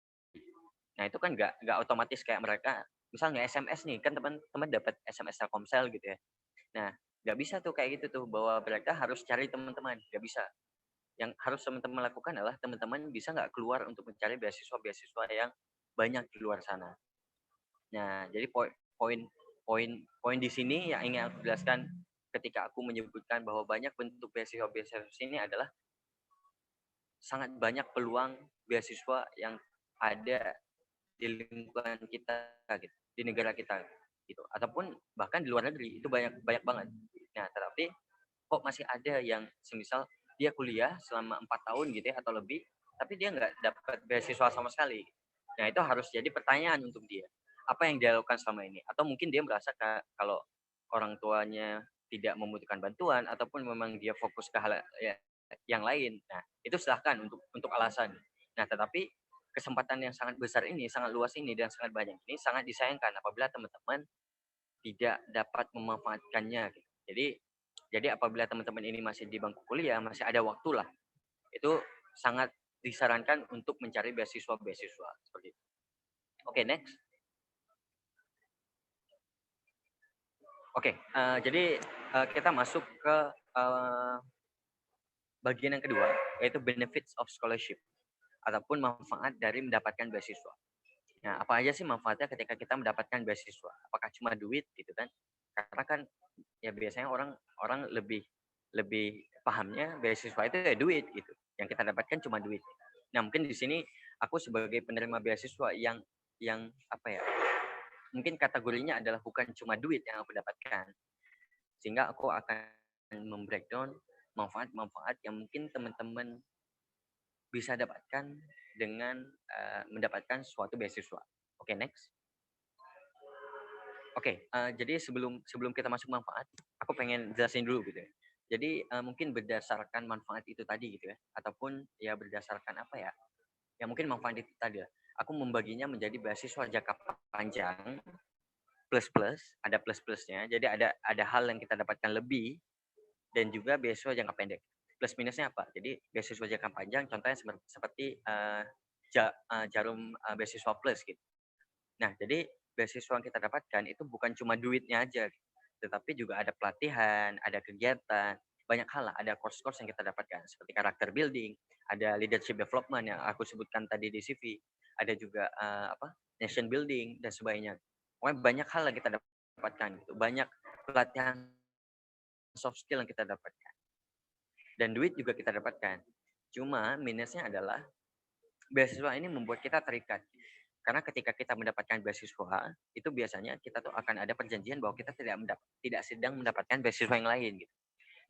Nah, itu kan nggak otomatis kayak mereka, misal nggak SMS nih, kan teman-teman dapat SMS Telkomsel gitu ya. Nah, nggak bisa tuh kayak gitu tuh, bahwa mereka harus cari teman-teman, nggak bisa. Yang harus teman-teman lakukan adalah teman-teman bisa nggak keluar untuk mencari beasiswa-beasiswa yang banyak di luar sana. Nah, jadi poin di sini yang ingin aku jelaskan ketika aku menyebutkan bahwa banyak bentuk beasiswa-beasiswa ini adalah sangat banyak peluang beasiswa yang ada di lingkungan kita gitu, di negara kita gitu, ataupun bahkan di luar negeri itu banyak banyak banget. Nah, tetapi kok masih ada yang semisal dia kuliah selama 4 tahun gitu ya atau lebih, tapi dia nggak dapat beasiswa sama sekali. Nah, itu harus jadi pertanyaan untuk dia. Apa yang dia lakukan selama ini? Atau mungkin dia merasa kalau orang tuanya tidak membutuhkan bantuan, ataupun memang dia fokus ke hal yang lain. Nah, itu silahkan untuk alasan. Nah, tetapi kesempatan yang sangat besar ini, sangat luas ini, dan sangat banyak ini sangat disayangkan apabila teman-teman tidak dapat memanfaatkannya. Jadi apabila teman-teman ini masih di bangku kuliah, masih ada waktu lah, itu sangat disarankan untuk mencari beasiswa-beasiswa seperti itu. Oke, next. Oke, jadi kita masuk ke bagian yang kedua, yaitu benefits of scholarship ataupun manfaat dari mendapatkan beasiswa. Nah, apa aja sih manfaatnya ketika kita mendapatkan beasiswa? Apakah cuma duit gitu kan? Karena kan ya biasanya orang lebih pahamnya beasiswa itu ya duit gitu. Yang kita dapatkan cuma duit. Nah, mungkin di sini aku sebagai penerima beasiswa yang apa ya? Mungkin kategorinya adalah bukan cuma duit yang aku dapatkan. Sehingga aku akan membreakdown manfaat-manfaat yang mungkin teman-teman bisa dapatkan dengan mendapatkan suatu beasiswa. Oke, next. Oke, jadi sebelum kita masuk manfaat, aku pengen jelasin dulu gitu ya. Jadi mungkin berdasarkan manfaat itu tadi gitu ya, ataupun ya berdasarkan apa ya, ya mungkin manfaat itu tadi ya. Aku membaginya menjadi beasiswa jangka panjang, plus-plus, ada plus-plusnya. Jadi ada hal yang kita dapatkan lebih, dan juga beasiswa jangka pendek. Plus minusnya apa? Jadi beasiswa jangka panjang, contohnya seperti Jarum beasiswa plus gitu. Nah, jadi beasiswa yang kita dapatkan itu bukan cuma duitnya aja, tetapi juga ada pelatihan, ada kegiatan, banyak hal lah. Ada course-course yang kita dapatkan, seperti karakter building, ada leadership development yang aku sebutkan tadi di CV, ada juga nation building dan sebagainya. Pokoknya banyak hal yang kita dapatkan gitu. Banyak pelatihan soft skill yang kita dapatkan. Dan duit juga kita dapatkan. Cuma minusnya adalah beasiswa ini membuat kita terikat. Karena ketika kita mendapatkan beasiswa, itu biasanya kita tuh akan ada perjanjian bahwa kita tidak sedang mendapatkan beasiswa yang lain gitu.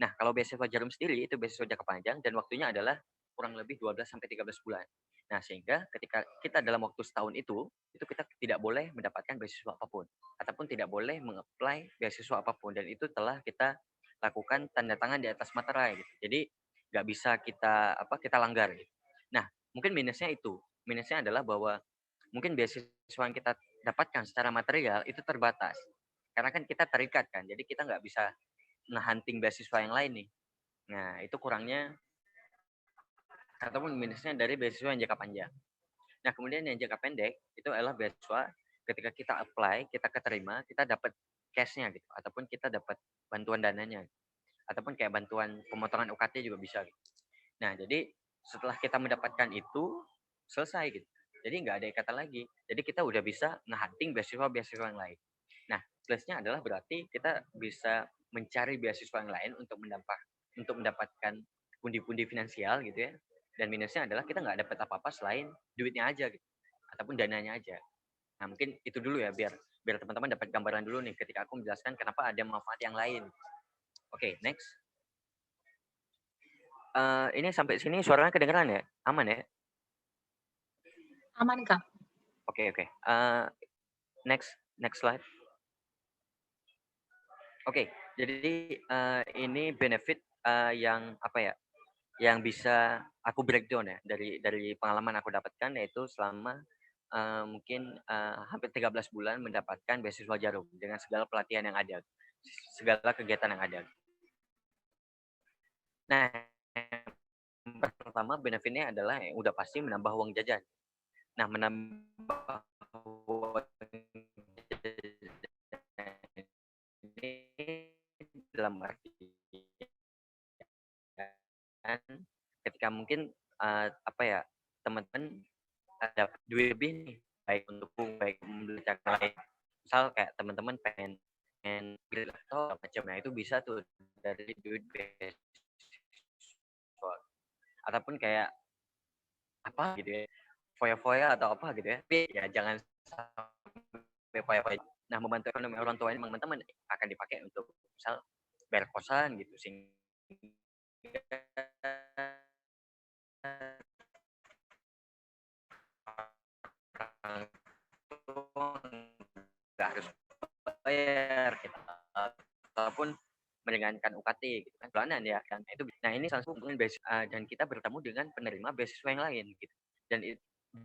Nah, kalau beasiswa Jarum sendiri itu beasiswa jangka panjang dan waktunya adalah kurang lebih 12 sampai 13 bulan. Nah, sehingga ketika kita dalam waktu setahun itu kita tidak boleh mendapatkan beasiswa apapun ataupun tidak boleh mengapply beasiswa apapun, dan itu telah kita lakukan tanda tangan di atas materai gitu. Jadi nggak bisa kita langgar gitu. Nah, mungkin minusnya itu. Minusnya adalah bahwa mungkin beasiswa yang kita dapatkan secara material itu terbatas. Karena kan kita terikat kan, jadi kita nggak bisa nge-hunting beasiswa yang lain nih. Nah, itu kurangnya ataupun minusnya dari beasiswa yang jangka panjang. Nah, kemudian yang jangka pendek itu adalah beasiswa ketika kita apply, kita keterima, kita dapat cash-nya gitu, ataupun kita dapat bantuan dananya, ataupun kayak bantuan pemotongan UKT juga bisa gitu. Nah, jadi setelah kita mendapatkan itu, selesai gitu. Jadi nggak ada ikatan lagi. Jadi kita udah bisa nge-hunting beasiswa-beasiswa yang lain. Nah, plusnya adalah berarti kita bisa mencari beasiswa yang lain untuk untuk mendapatkan pundi-pundi finansial gitu ya. Dan minusnya adalah kita nggak dapat apa-apa selain duitnya aja gitu, ataupun dananya aja. Nah, mungkin itu dulu ya, biar teman-teman dapat gambaran dulu nih ketika aku menjelaskan kenapa ada manfaat yang lain. Oke, next. Ini sampai sini suaranya kedengeran ya? Aman ya? Aman, Kak. Oke. Next slide. Oke, jadi ini benefit yang apa ya? Yang bisa aku breakdown ya dari pengalaman aku dapatkan, yaitu selama mungkin hampir 13 bulan mendapatkan beasiswa Jarum dengan segala pelatihan yang ada, segala kegiatan yang ada. Nah, yang pertama benefitnya adalah yang udah pasti menambah uang jajan. Nah, menambah uang jajan ini dalam arti ketika mungkin apa ya, teman-teman dapat duit lebih nih, baik untuk baik membeli cara lain. Misal kayak teman-teman pengen beli laptop macamnya, itu bisa tuh dari duit beasiswa. Ataupun kayak apa gitu ya, foya-foya atau apa gitu ya. Tapi ya jangan sampai foya-foya. Nah, membantu ekonomi orang tua ini teman-teman akan dipakai untuk misal bayar kosan gitu, sehingga nggak harus bayar gitu. Ataupun meringankan UKT gitu kan, bulanan ya kan. Itu, nah ini salah satu keuntungan dan kita bertemu dengan penerima beasiswa yang lain gitu.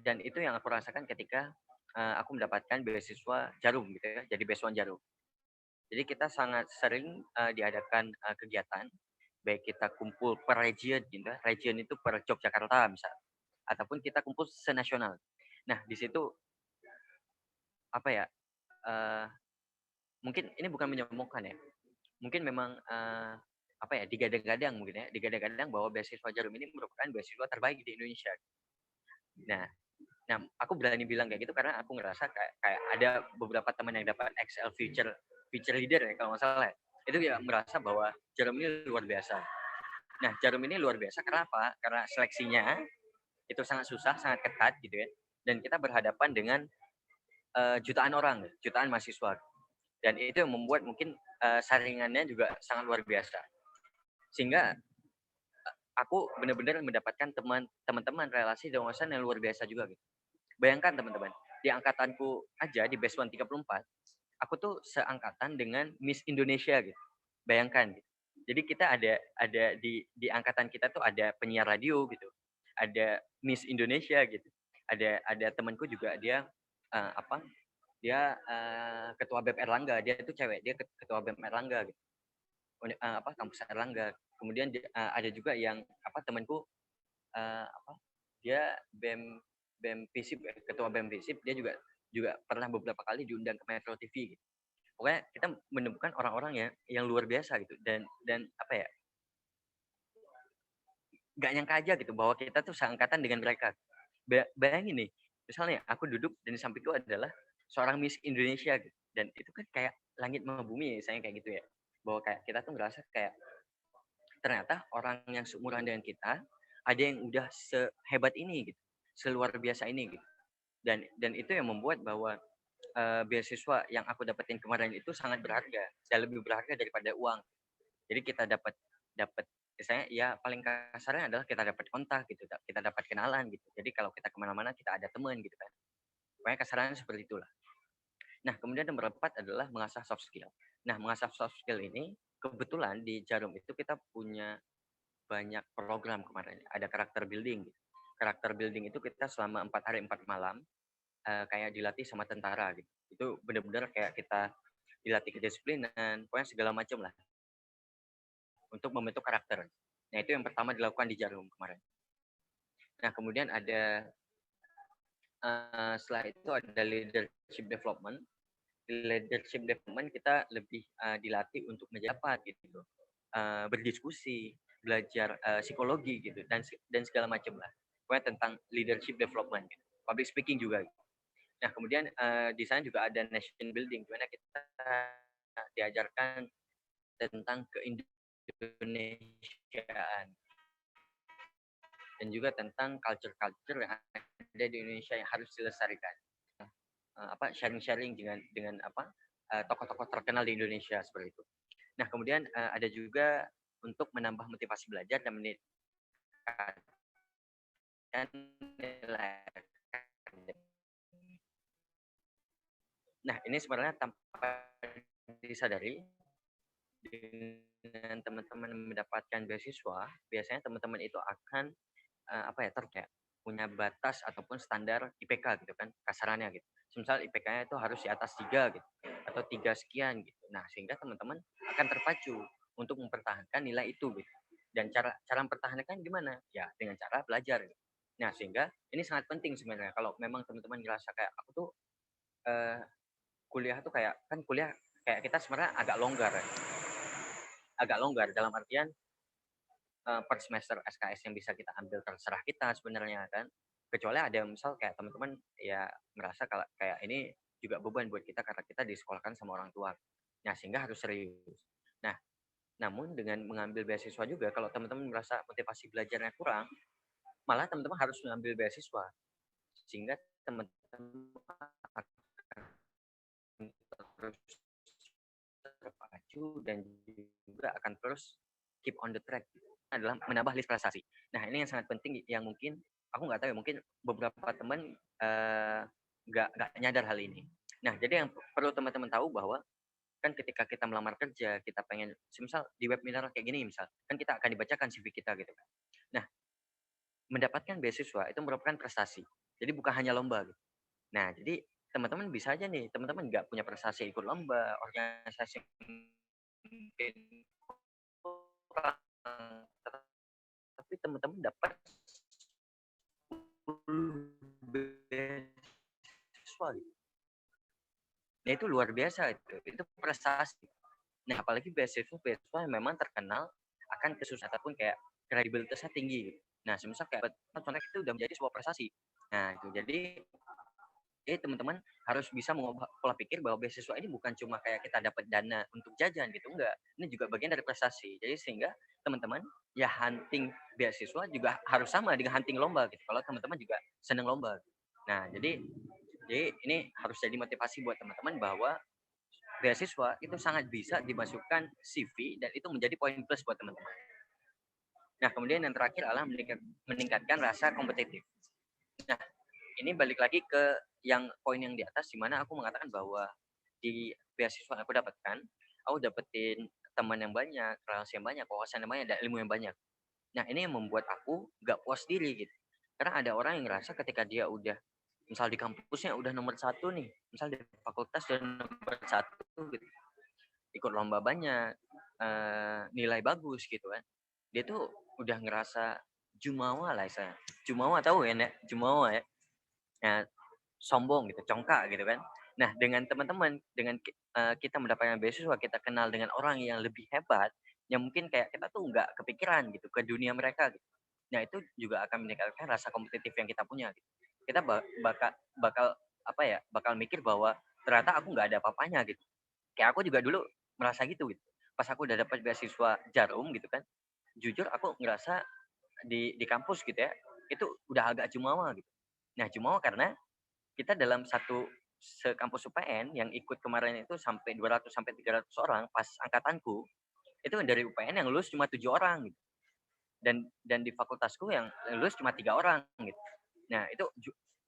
Dan itu yang aku rasakan ketika aku mendapatkan beasiswa Jarum gitu ya, jadi beasiswa Jarum. Jadi kita sangat sering diadakan kegiatan, baik kita kumpul per region gitu ya. Region itu per Yogyakarta misal, ataupun kita kumpul senasional. Nah, di situ apa ya? Mungkin ini bukan menyombongkan ya. Mungkin memang apa ya, digadang-gadang mungkin ya, digadang-gadang bahwa beasiswa Jarum ini merupakan beasiswa terbaik di Indonesia. Nah, aku berani bilang kayak gitu karena aku ngerasa kayak ada beberapa teman yang dapat XL Future Leader ya kalau nggak salah. Itu ya merasa bahwa Jarum ini luar biasa. Nah, Jarum ini luar biasa karena apa? Karena seleksinya itu sangat susah, sangat ketat gitu ya. Dan kita berhadapan dengan jutaan orang, jutaan mahasiswa. Dan itu yang membuat mungkin saringannya juga sangat luar biasa. Sehingga aku benar-benar mendapatkan teman-teman relasi dan yang luar biasa juga gitu. Bayangkan teman-teman, di angkatanku aja di Best 134, aku tuh seangkatan dengan Miss Indonesia gitu. Bayangkan gitu. Jadi kita ada di angkatan kita tuh ada penyiar radio gitu. Ada Miss Indonesia gitu. Ada temanku juga dia apa? Dia ketua BEM Erlangga, dia itu cewek, dia ketua BEM Erlangga gitu. Apa kampus Erlangga. Kemudian ada juga yang apa temanku apa? Dia BEM FISIP, ketua BEM FISIP, dia juga pernah beberapa kali diundang ke Metro TV gitu. Pokoknya kita menemukan orang-orang yang luar biasa gitu, dan apa ya, nggak nyangka aja gitu bahwa kita tuh seangkatan dengan mereka. Bayangin nih, misalnya aku duduk dan di sampingku adalah seorang Miss Indonesia gitu, dan itu kan kayak langit sama bumi ya, saya kayak gitu ya, bahwa kayak kita tuh ngerasa kayak ternyata orang yang seumuran dengan kita ada yang udah sehebat ini gitu, seluar biasa ini gitu. Dan itu yang membuat bahwa beasiswa yang aku dapetin kemarin itu sangat berharga, dan lebih berharga daripada uang. Jadi kita dapat misalnya ya paling kasarnya adalah kita dapat kontak gitu, kita dapat kenalan gitu. Jadi kalau kita kemana-mana kita ada teman gitu kan. Pokoknya kasarnya seperti itulah. Nah, kemudian nomor 4 adalah mengasah soft skill. Nah, mengasah soft skill ini kebetulan di Jarum itu kita punya banyak program kemarin. Ada karakter building. Karakter building itu kita selama 4 hari 4 malam kayak dilatih sama tentara gitu. Itu benar-benar kayak kita dilatih kedisiplinan, pokoknya segala macam lah untuk membentuk karakter. Nah, itu yang pertama dilakukan di Jarum kemarin. Nah, kemudian ada setelah itu ada leadership development. Di leadership development kita lebih dilatih untuk menjabat gitu, berdiskusi, belajar psikologi gitu, dan segala macam lah. Pokoknya tentang leadership development, gitu. Public speaking juga. Gitu. Nah, kemudian di sana juga ada nation building, di mana kita diajarkan tentang Indonesiaan dan juga tentang culture-culture yang ada di Indonesia yang harus dilestarikan. Sharing-sharing dengan tokoh-tokoh terkenal di Indonesia seperti itu. Nah, kemudian ada juga untuk menambah motivasi belajar dan meningkatkan nilai. Nah, ini sebenarnya tanpa disadari dengan teman-teman mendapatkan beasiswa, biasanya teman-teman itu akan kayak punya batas ataupun standar IPK gitu kan, kasarannya gitu. Misal IPK-nya itu harus di atas 3 gitu, atau 3 sekian gitu. Nah, sehingga teman-teman akan terpacu untuk mempertahankan nilai itu gitu. Dan cara mempertahankan gimana? Ya, dengan cara belajar gitu. Nah, sehingga ini sangat penting sebenarnya kalau memang teman-teman ngerasa kayak aku tuh kuliah tuh kayak kita sebenarnya agak longgar ya. Agak longgar dalam artian per semester SKS yang bisa kita ambil terserah kita sebenarnya kan. Kecuali ada misal kayak teman-teman ya merasa kalau kayak ini juga beban buat kita karena kita disekolahkan sama orang tua. Nah, sehingga harus serius. Nah, namun dengan mengambil beasiswa juga kalau teman-teman merasa motivasi belajarnya kurang, malah teman-teman harus mengambil beasiswa. Sehingga teman-teman akan terus terpacu dan juga akan terus keep on the track adalah menambah list prestasi. Nah, ini yang sangat penting yang mungkin aku nggak tahu ya, mungkin beberapa teman nggak nyadar hal ini. Nah, jadi yang perlu teman-teman tahu bahwa kan ketika kita melamar kerja, kita pengen, misal di webinar kayak gini misal, kan kita akan dibacakan CV kita gitu kan. Nah, mendapatkan beasiswa itu merupakan prestasi. Jadi bukan hanya lomba gitu. Nah, jadi teman-teman bisa aja nih, teman-teman nggak punya prestasi ikut lomba, organisasi mungkin kurang, tapi teman-teman dapat beasiswa gitu. Nah, itu luar biasa itu prestasi. Nah, apalagi beasiswa yang memang terkenal akan kesusahan ataupun kayak kredibilitasnya tinggi gitu. Nah, semisal kayak contohnya itu udah menjadi sebuah prestasi. Nah, itu jadi teman-teman harus bisa mengubah pola pikir bahwa beasiswa ini bukan cuma kayak kita dapat dana untuk jajan gitu, enggak. Ini juga bagian dari prestasi. Jadi sehingga teman-teman ya hunting beasiswa juga harus sama dengan hunting lomba gitu. Kalau teman-teman juga seneng lomba. Nah, jadi ini harus jadi motivasi buat teman-teman bahwa beasiswa itu sangat bisa dimasukkan CV dan itu menjadi poin plus buat teman-teman. Nah, kemudian yang terakhir adalah meningkatkan rasa kompetitif. Nah, ini balik lagi ke yang poin yang di atas, di mana aku mengatakan bahwa di beasiswa yang aku dapatkan, aku dapetin teman yang banyak, relasi yang banyak, wawasan yang banyak, dan ilmu yang banyak. Nah, ini yang membuat aku gak puas diri gitu. Karena ada orang yang ngerasa ketika dia udah, misal di kampusnya udah nomor 1 nih, misal di fakultas udah nomor 1 gitu, ikut lomba banyak, nilai bagus gitu kan. Dia tuh udah ngerasa jumawa lah saya. Jumawa tahu ya, Nek? Jumawa ya. Nah, sombong gitu, congkak gitu kan. Nah, dengan teman-teman, dengan kita mendapatkan beasiswa, kita kenal dengan orang yang lebih hebat, yang mungkin kayak kita tuh nggak kepikiran gitu ke dunia mereka gitu. Nah, itu juga akan meningkatkan rasa kompetitif yang kita punya gitu. Kita bakal mikir bahwa ternyata aku nggak ada apa-apanya gitu. Kayak aku juga dulu merasa gitu. Pas aku udah dapat beasiswa Jarum gitu kan, jujur aku ngerasa di kampus gitu ya, itu udah agak jumawa gitu. Nah, jumawa karena kita dalam satu sekampus UPN yang ikut kemarin itu sampai 200 sampai 300 orang pas angkatanku, itu dari UPN yang lulus cuma 7 orang gitu. Dan di fakultasku yang lulus cuma 3 orang gitu. Nah, itu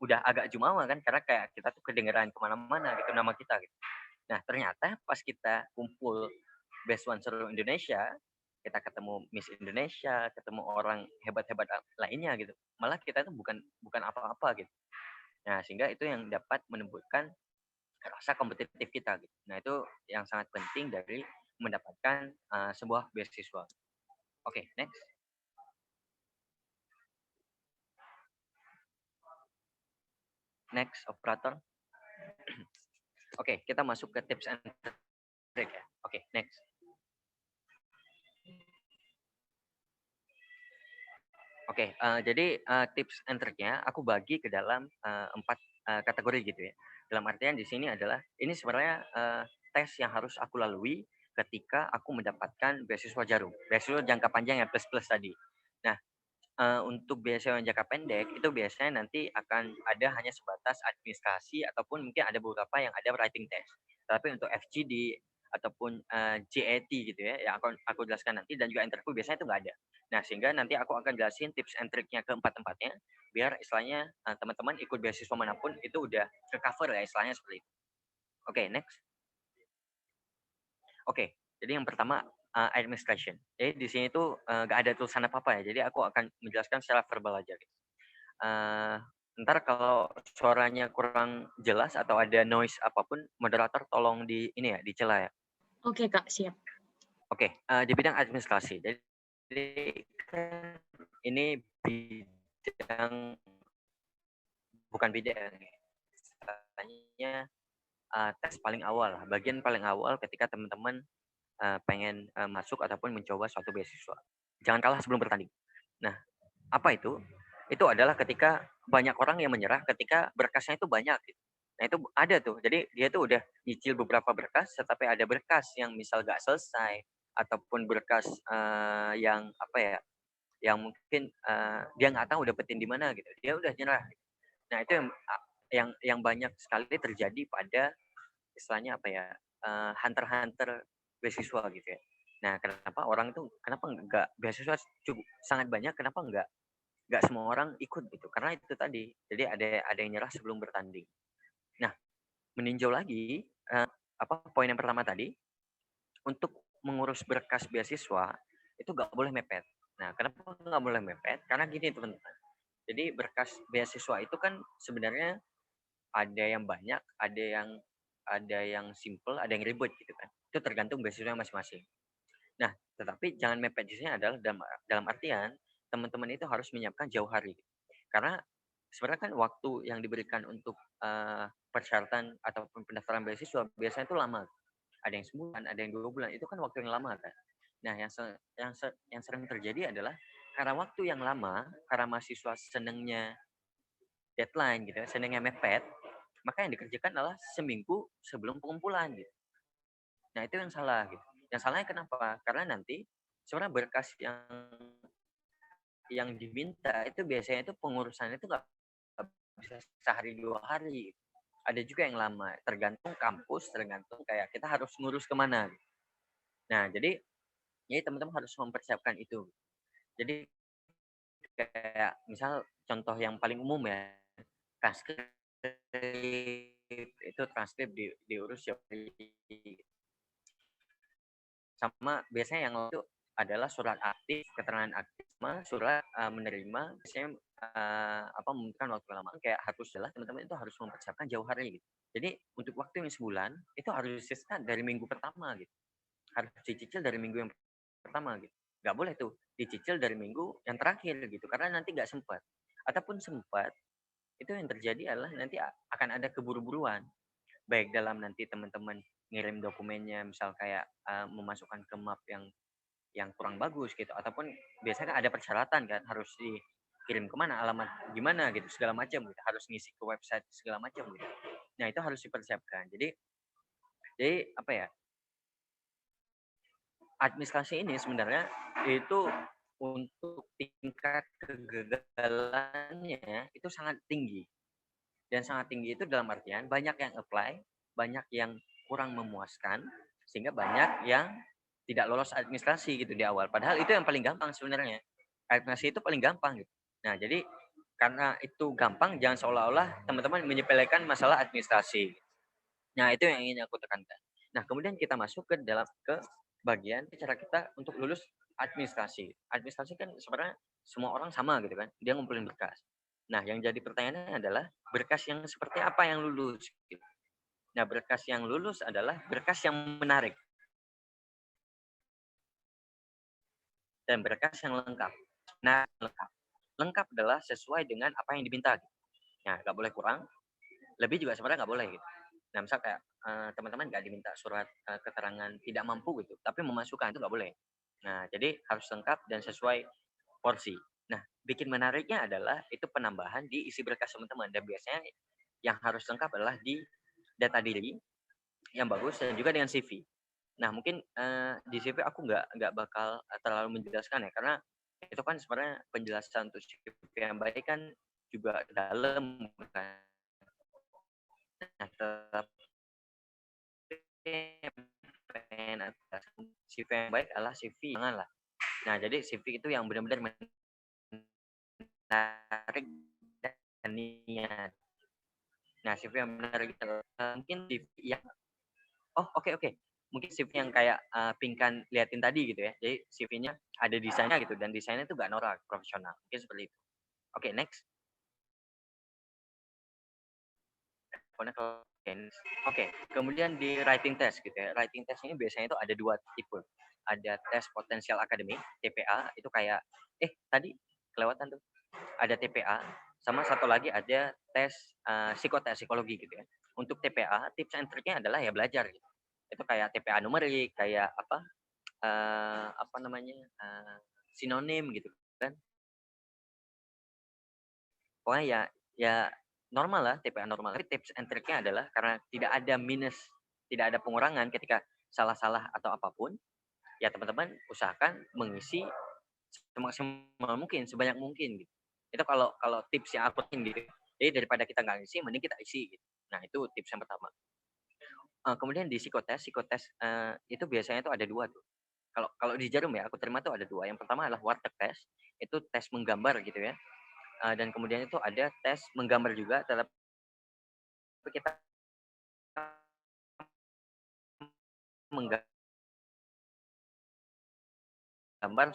udah agak jumawa kan karena kayak kita tuh kedengeran kemana-mana gitu nama kita gitu. Nah, ternyata pas kita kumpul Best One seluruh Indonesia, kita ketemu Miss Indonesia, ketemu orang hebat-hebat lainnya gitu. Malah kita itu bukan apa-apa gitu. Nah, sehingga itu yang dapat menumbuhkan rasa kompetitif kita gitu. Nah, itu yang sangat penting dari mendapatkan sebuah beasiswa. Oke, next. Next, operator. Oke, kita masuk ke tips and trick ya. Oke, next. Oke, jadi tips and trick-nya aku bagi ke dalam 4 kategori gitu ya. Dalam artian di sini adalah ini sebenarnya tes yang harus aku lalui ketika aku mendapatkan beasiswa jarum, beasiswa jangka panjang yang plus-plus tadi. Nah, untuk beasiswa yang jangka pendek itu biasanya nanti akan ada hanya sebatas administrasi ataupun mungkin ada beberapa yang ada writing test. Tapi untuk FGD ataupun JAT gitu ya, yang aku jelaskan nanti dan juga interview biasanya itu nggak ada. Nah, sehingga nanti aku akan jelasin tips and triknya ke empat-empatnya biar istilahnya teman-teman ikut beasiswa manapun itu udah ke-cover ya istilahnya seperti itu. Oke, next. Oke, jadi yang pertama administration. Jadi di sini tuh nggak ada tulisan apa-apa ya. Jadi aku akan menjelaskan secara verbal aja. Gitu. Ntar kalau suaranya kurang jelas atau ada noise apapun, moderator tolong di ini ya, dicela ya. Oke, Kak, siap. Oke, di bidang administrasi. Jadi ini bidang bukan bidang, istilahnya tes paling awal, bagian paling awal ketika teman-teman pengen masuk ataupun mencoba suatu beasiswa. Jangan kalah sebelum bertanding. Nah, apa itu? Itu adalah ketika banyak orang yang menyerah ketika berkasnya itu banyak. Gitu. Nah, itu ada tuh. Jadi dia tuh udah nyicil beberapa berkas, tetapi ada berkas yang misal gak selesai ataupun berkas yang apa ya, yang mungkin dia nggak tahu dapetin di mana gitu. Dia udah nyerah. Nah, itu yang banyak sekali terjadi pada istilahnya apa ya, hunter-hunter beasiswa gitu ya. Nah, kenapa orang itu kenapa nggak beasiswa cukup sangat banyak, kenapa nggak semua orang ikut gitu? Karena itu tadi, jadi ada yang nyerah sebelum bertanding. Nah, meninjau lagi poin yang pertama tadi, untuk mengurus berkas beasiswa itu nggak boleh mepet. Nah, kenapa nggak boleh mepet? Karena gini teman-teman. Jadi berkas beasiswa itu kan sebenarnya ada yang banyak, ada yang simple, ada yang ribet gitu kan. Itu tergantung beasiswa masing-masing. Nah, tetapi jangan mepet di sini adalah dalam artian teman-teman itu harus menyiapkan jauh hari. Karena sebenarnya kan waktu yang diberikan untuk persyaratan ataupun pendaftaran beasiswa biasanya itu lama. Ada yang sebulan, ada yang 2 bulan. Itu kan waktu yang lama kan. Nah, yang sering terjadi adalah karena waktu yang lama, karena mahasiswa senengnya deadline gitu ya, senengnya mepet, maka yang dikerjakan adalah seminggu sebelum pengumpulan gitu. Nah, itu yang salah gitu. Yang salahnya kenapa? Karena nanti sebenarnya berkas yang diminta itu biasanya itu pengurusannya itu nggak bisa sehari 2 hari. Ada juga yang lama, tergantung kampus, tergantung kayak kita harus ngurus kemana. Gitu. Nah, jadi teman-teman harus mempersiapkan itu. Jadi kayak misal contoh yang paling umum ya, transkrip itu transkrip diurus sama biasanya yang itu adalah surat aktif, keterangan aktif, sama surat menerima. Biasanya membutuhkan waktu lama, kayak harus jelas teman-teman itu harus mempersiapkan jauh hari gitu. Jadi untuk waktu yang sebulan itu harus disisihkan dari minggu pertama gitu. Harus dicicil dari minggu yang pertama gitu. Nggak boleh tuh dicicil dari minggu yang terakhir gitu, karena nanti nggak sempat. Ataupun sempat, itu yang terjadi adalah nanti akan ada keburu-buruan. Baik dalam nanti teman-teman ngirim dokumennya, misal kayak memasukkan ke map yang kurang bagus gitu, ataupun biasanya ada persyaratan kan, harus dikirim kemana, alamat gimana gitu, segala macam gitu, harus ngisi ke website segala macam gitu. Nah, itu harus dipersiapkan. Jadi apa ya, administrasi ini sebenarnya itu untuk tingkat kegagalannya itu sangat tinggi. Dan sangat tinggi itu dalam artian banyak yang apply, banyak yang kurang memuaskan, sehingga banyak yang tidak lolos administrasi gitu di awal. Padahal itu yang paling gampang sebenarnya. Administrasi itu paling gampang gitu. Nah, jadi karena itu gampang, jangan seolah-olah teman-teman menyepelekan masalah administrasi. Nah, itu yang ingin aku tekankan. Nah, kemudian kita masuk ke bagian cara kita untuk lulus administrasi. Administrasi kan sebenarnya semua orang sama gitu kan. Dia ngumpulin berkas. Nah, yang jadi pertanyaannya adalah berkas yang seperti apa yang lulus? Gitu. Nah, berkas yang lulus adalah berkas yang menarik. Dan berkas yang lengkap. Nah, lengkap. Lengkap adalah sesuai dengan apa yang diminta. Gitu. Nah, nggak boleh kurang. Lebih juga sebenarnya nggak boleh. Gitu. Nah, misal kayak teman-teman nggak diminta surat keterangan tidak mampu gitu, tapi memasukkan itu nggak boleh. Nah, jadi harus lengkap dan sesuai porsi. Nah, bikin menariknya adalah itu penambahan di isi berkas teman-teman. Dan biasanya yang harus lengkap adalah di data diri yang bagus dan juga dengan CV. Nah, mungkin di CV aku nggak bakal terlalu menjelaskan ya, karena itu kan sebenarnya penjelasan untuk CV yang baik kan juga dalam kan. Nah, tetapi pengen CV yang baik adalah CV jangan lah. Nah, jadi CV itu yang benar-benar menarik dan niat. Nah, CV yang menarik itu mungkin CV yang oke. Mungkin CV yang kayak Pinkan liatin tadi gitu ya. Jadi CV-nya ada desainnya gitu dan desainnya itu nggak norak, profesional. Mungkin seperti itu. Oke, next. Oke, kemudian di writing test gitu ya. Writing test ini biasanya itu ada 2 tipe. Ada tes potensial akademik, TPA, itu kayak tadi kelewatan tuh. Ada TPA, sama satu lagi ada tes psikotes, psikologi gitu ya. Untuk TPA, tips and triknya adalah ya belajar gitu. Itu kayak TPA numerik, kayak apa namanya, sinonim gitu kan. Pokoknya ya normal lah, TPA normal. Tapi tips and triknya adalah karena tidak ada minus, tidak ada pengurangan ketika salah-salah atau apapun, ya teman-teman usahakan mengisi semaksimal mungkin, sebanyak mungkin gitu. Itu kalau kalau tips yang aku gitu. Jadi daripada kita nggak ngisi, mending kita isi gitu. Nah, itu tips yang pertama. Kemudian di psikotes itu biasanya itu ada 2 tuh. Kalau kalau di Jarum ya, aku terima tuh ada 2. Yang pertama adalah warteg test, itu tes menggambar gitu ya. Dan kemudian itu ada tes menggambar juga, tetapi kita menggambar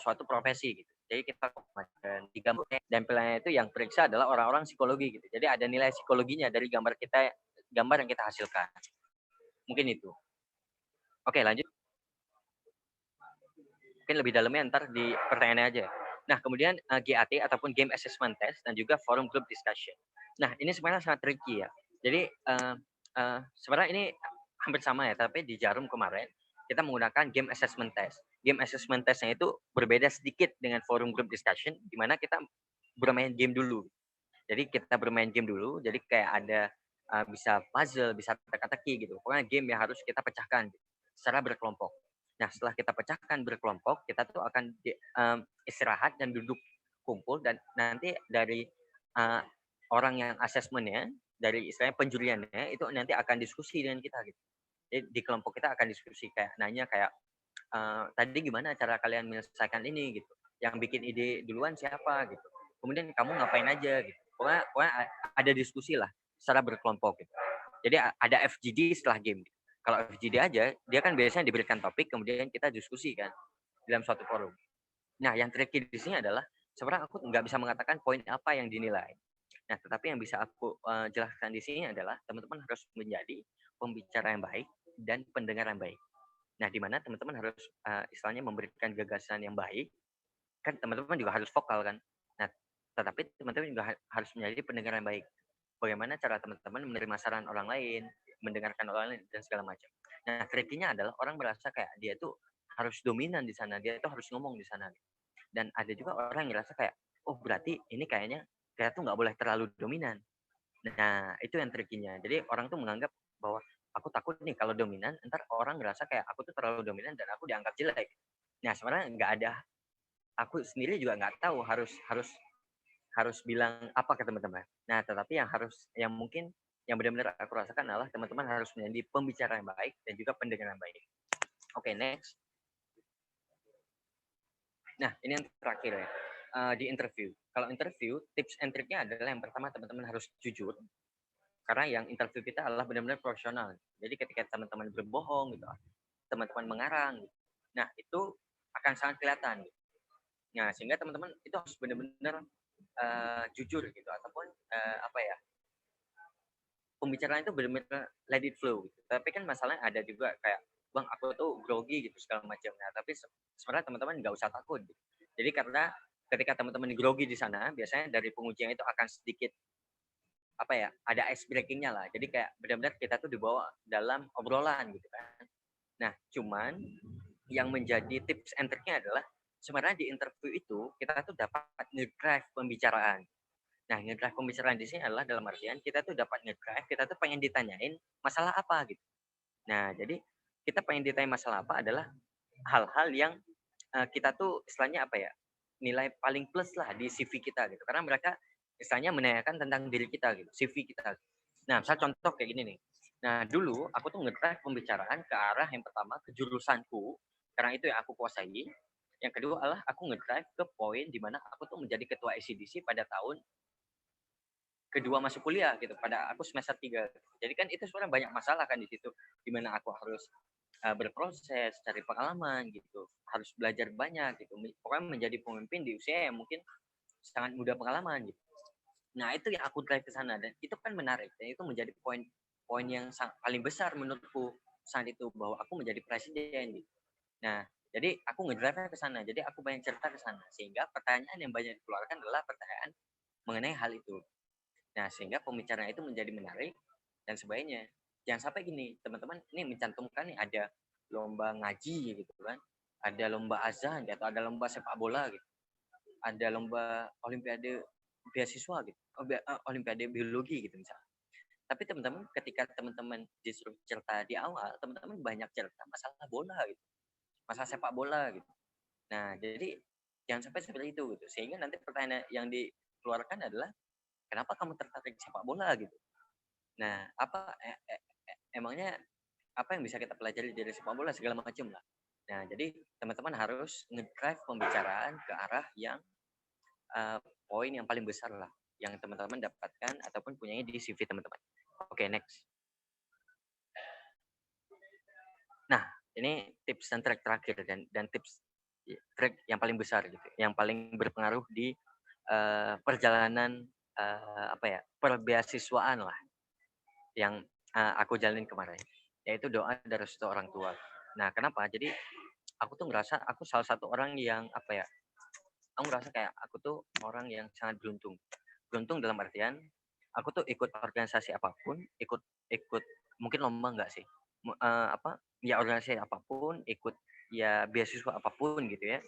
suatu profesi gitu. Jadi kita dan digambar dan pilihannya itu yang periksa adalah orang-orang psikologi gitu. Jadi ada nilai psikologinya dari gambar yang kita hasilkan. Mungkin itu. Oke, lanjut. Mungkin lebih dalamnya ntar di pertanyaannya aja. Nah, kemudian GAT ataupun Game Assessment Test dan juga Forum Group Discussion. Nah, ini sebenarnya sangat tricky ya. Jadi sebenarnya ini hampir sama ya, tapi di Jarum kemarin kita menggunakan Game Assessment Test. Game Assessment Testnya itu berbeda sedikit dengan Forum Group Discussion, di mana kita bermain game dulu. Jadi kita bermain game dulu, jadi kayak ada bisa puzzle, bisa teka-teki gitu. Pokoknya game yang harus kita pecahkan gitu, secara berkelompok. Nah, setelah kita pecahkan berkelompok, kita tuh akan istirahat dan duduk kumpul dan nanti dari orang yang asesmennya, dari istilahnya penjuriannya itu nanti akan diskusi dengan kita gitu. Jadi di kelompok kita akan diskusi kayak nanya kayak tadi gimana cara kalian menyelesaikan ini gitu. Yang bikin ide duluan siapa gitu. Kemudian kamu ngapain aja gitu. Pokoknya ada diskusi lah secara berkelompok gitu. Jadi ada FGD setelah game. Gitu. Kalau FGD aja, dia kan biasanya diberikan topik, kemudian kita diskusi kan dalam suatu forum. Nah, yang tricky di sini adalah sebenarnya aku nggak bisa mengatakan poin apa yang dinilai. Nah, tetapi yang bisa aku jelaskan di sini adalah teman-teman harus menjadi pembicara yang baik dan pendengar yang baik. Nah, di mana teman-teman harus istilahnya memberikan gagasan yang baik, kan teman-teman juga harus vokal kan. Nah, tetapi teman-teman juga harus menjadi pendengar yang baik. Bagaimana cara teman-teman menerima saran orang lain, mendengarkan orang lain, dan segala macam. Nah, trikinya adalah orang merasa kayak dia tuh harus dominan di sana, dia tuh harus ngomong di sana. Dan ada juga orang yang ngerasa kayak, oh berarti ini kayaknya kita tuh nggak boleh terlalu dominan. Nah, itu yang trikinya. Jadi orang tuh menganggap bahwa aku takut nih kalau dominan, ntar orang ngerasa kayak aku tuh terlalu dominan dan aku dianggap jelek. Nah, sebenarnya nggak ada. Aku sendiri juga nggak tahu harus bilang apa ke teman-teman. Nah, tetapi yang mungkin yang benar-benar aku rasakan adalah teman-teman harus menjadi pembicara yang baik dan juga pendengar yang baik. Oke, next. Nah, ini yang terakhir ya. Di interview. Kalau interview, tips and triknya adalah yang pertama teman-teman harus jujur. Karena yang interview kita adalah benar-benar profesional. Jadi ketika teman-teman berbohong gitu, teman-teman mengarang, gitu. Nah itu akan sangat kelihatan. Gitu. Nah sehingga teman-teman itu harus benar-benar jujur gitu, ataupun apa ya, pembicaraan itu benar-benar let it flow. Gitu. Tapi kan masalahnya ada juga kayak, bang aku tuh grogi gitu segala macam. Nah tapi sebenarnya teman-teman nggak usah takut. Gitu. Jadi karena ketika teman-teman grogi di sana, biasanya dari pengujian itu akan sedikit apa ya, ada ice breakingnya lah. Jadi kayak benar-benar kita tuh dibawa dalam obrolan gitu kan. Nah, cuman yang menjadi tips and triknya adalah sebenarnya di interview itu kita tuh dapat nge-drive pembicaraan. Nah, nge-drive pembicaraan di sini adalah dalam artian kita tuh dapat nge-drive, kita tuh pengen ditanyain masalah apa gitu. Nah, jadi kita pengen ditanya masalah apa adalah hal-hal yang kita tuh istilahnya apa ya, nilai paling plus lah di CV kita gitu. Karena mereka istilahnya menanyakan tentang diri kita gitu, CV kita. Nah, misal contoh kayak gini nih. Nah, dulu aku tuh nge-drive pembicaraan ke arah yang pertama ke jurusanku, karena itu yang aku kuasai. Yang kedua adalah aku nge-drive ke poin di mana aku tuh menjadi ketua ICDC pada tahun kedua masuk kuliah gitu, pada aku semester 3. Jadi kan itu sebenarnya banyak masalah kan di situ, di mana aku harus berproses, cari pengalaman gitu, harus belajar banyak gitu. Pokoknya menjadi pemimpin di usia yang mungkin sangat muda pengalaman gitu. Nah, itu yang aku drive ke sana dan itu kan menarik dan itu menjadi poin yang paling besar menurutku saat itu bahwa aku menjadi presiden gitu. Nah, jadi aku ngedrive ke sana. Jadi aku banyak cerita ke sana sehingga pertanyaan yang banyak dikeluarkan adalah pertanyaan mengenai hal itu. Nah, sehingga pembicaraan itu menjadi menarik dan sebagainya. Jangan sampai gini, teman-teman ini mencantumkan nih ada lomba ngaji gitu kan, ada lomba azan atau ada lomba sepak bola gitu, ada lomba olimpiade beasiswa gitu, olimpiade biologi gitu misalnya. Tapi teman-teman ketika teman-teman disuruh cerita di awal, teman-teman banyak cerita masalah bola gitu, masalah sepak bola gitu. Nah, jadi jangan sampai seperti itu gitu. Sehingga nanti pertanyaan yang dikeluarkan adalah kenapa kamu tertarik sepak bola gitu. Nah, emangnya apa yang bisa kita pelajari dari sepak bola segala macam lah. Nah, jadi teman-teman harus nge-drive pembicaraan ke arah yang poin yang paling besar lah yang teman-teman dapatkan ataupun punyanya di CV teman-teman. Oke, next. Nah, ini tips dan trik terakhir dan tips trik yang paling besar gitu, yang paling berpengaruh di perjalanan perbeasiswaan lah yang aku jalanin kemarin, yaitu doa dari restu orang tua. Nah, kenapa? Jadi aku tuh ngerasa aku salah satu orang yang aku ngerasa kayak aku tuh orang yang sangat beruntung. Beruntung dalam artian aku tuh ikut organisasi apapun, ikut mungkin lomba enggak sih, ya organisasi apapun, ikut ya beasiswa apapun gitu ya.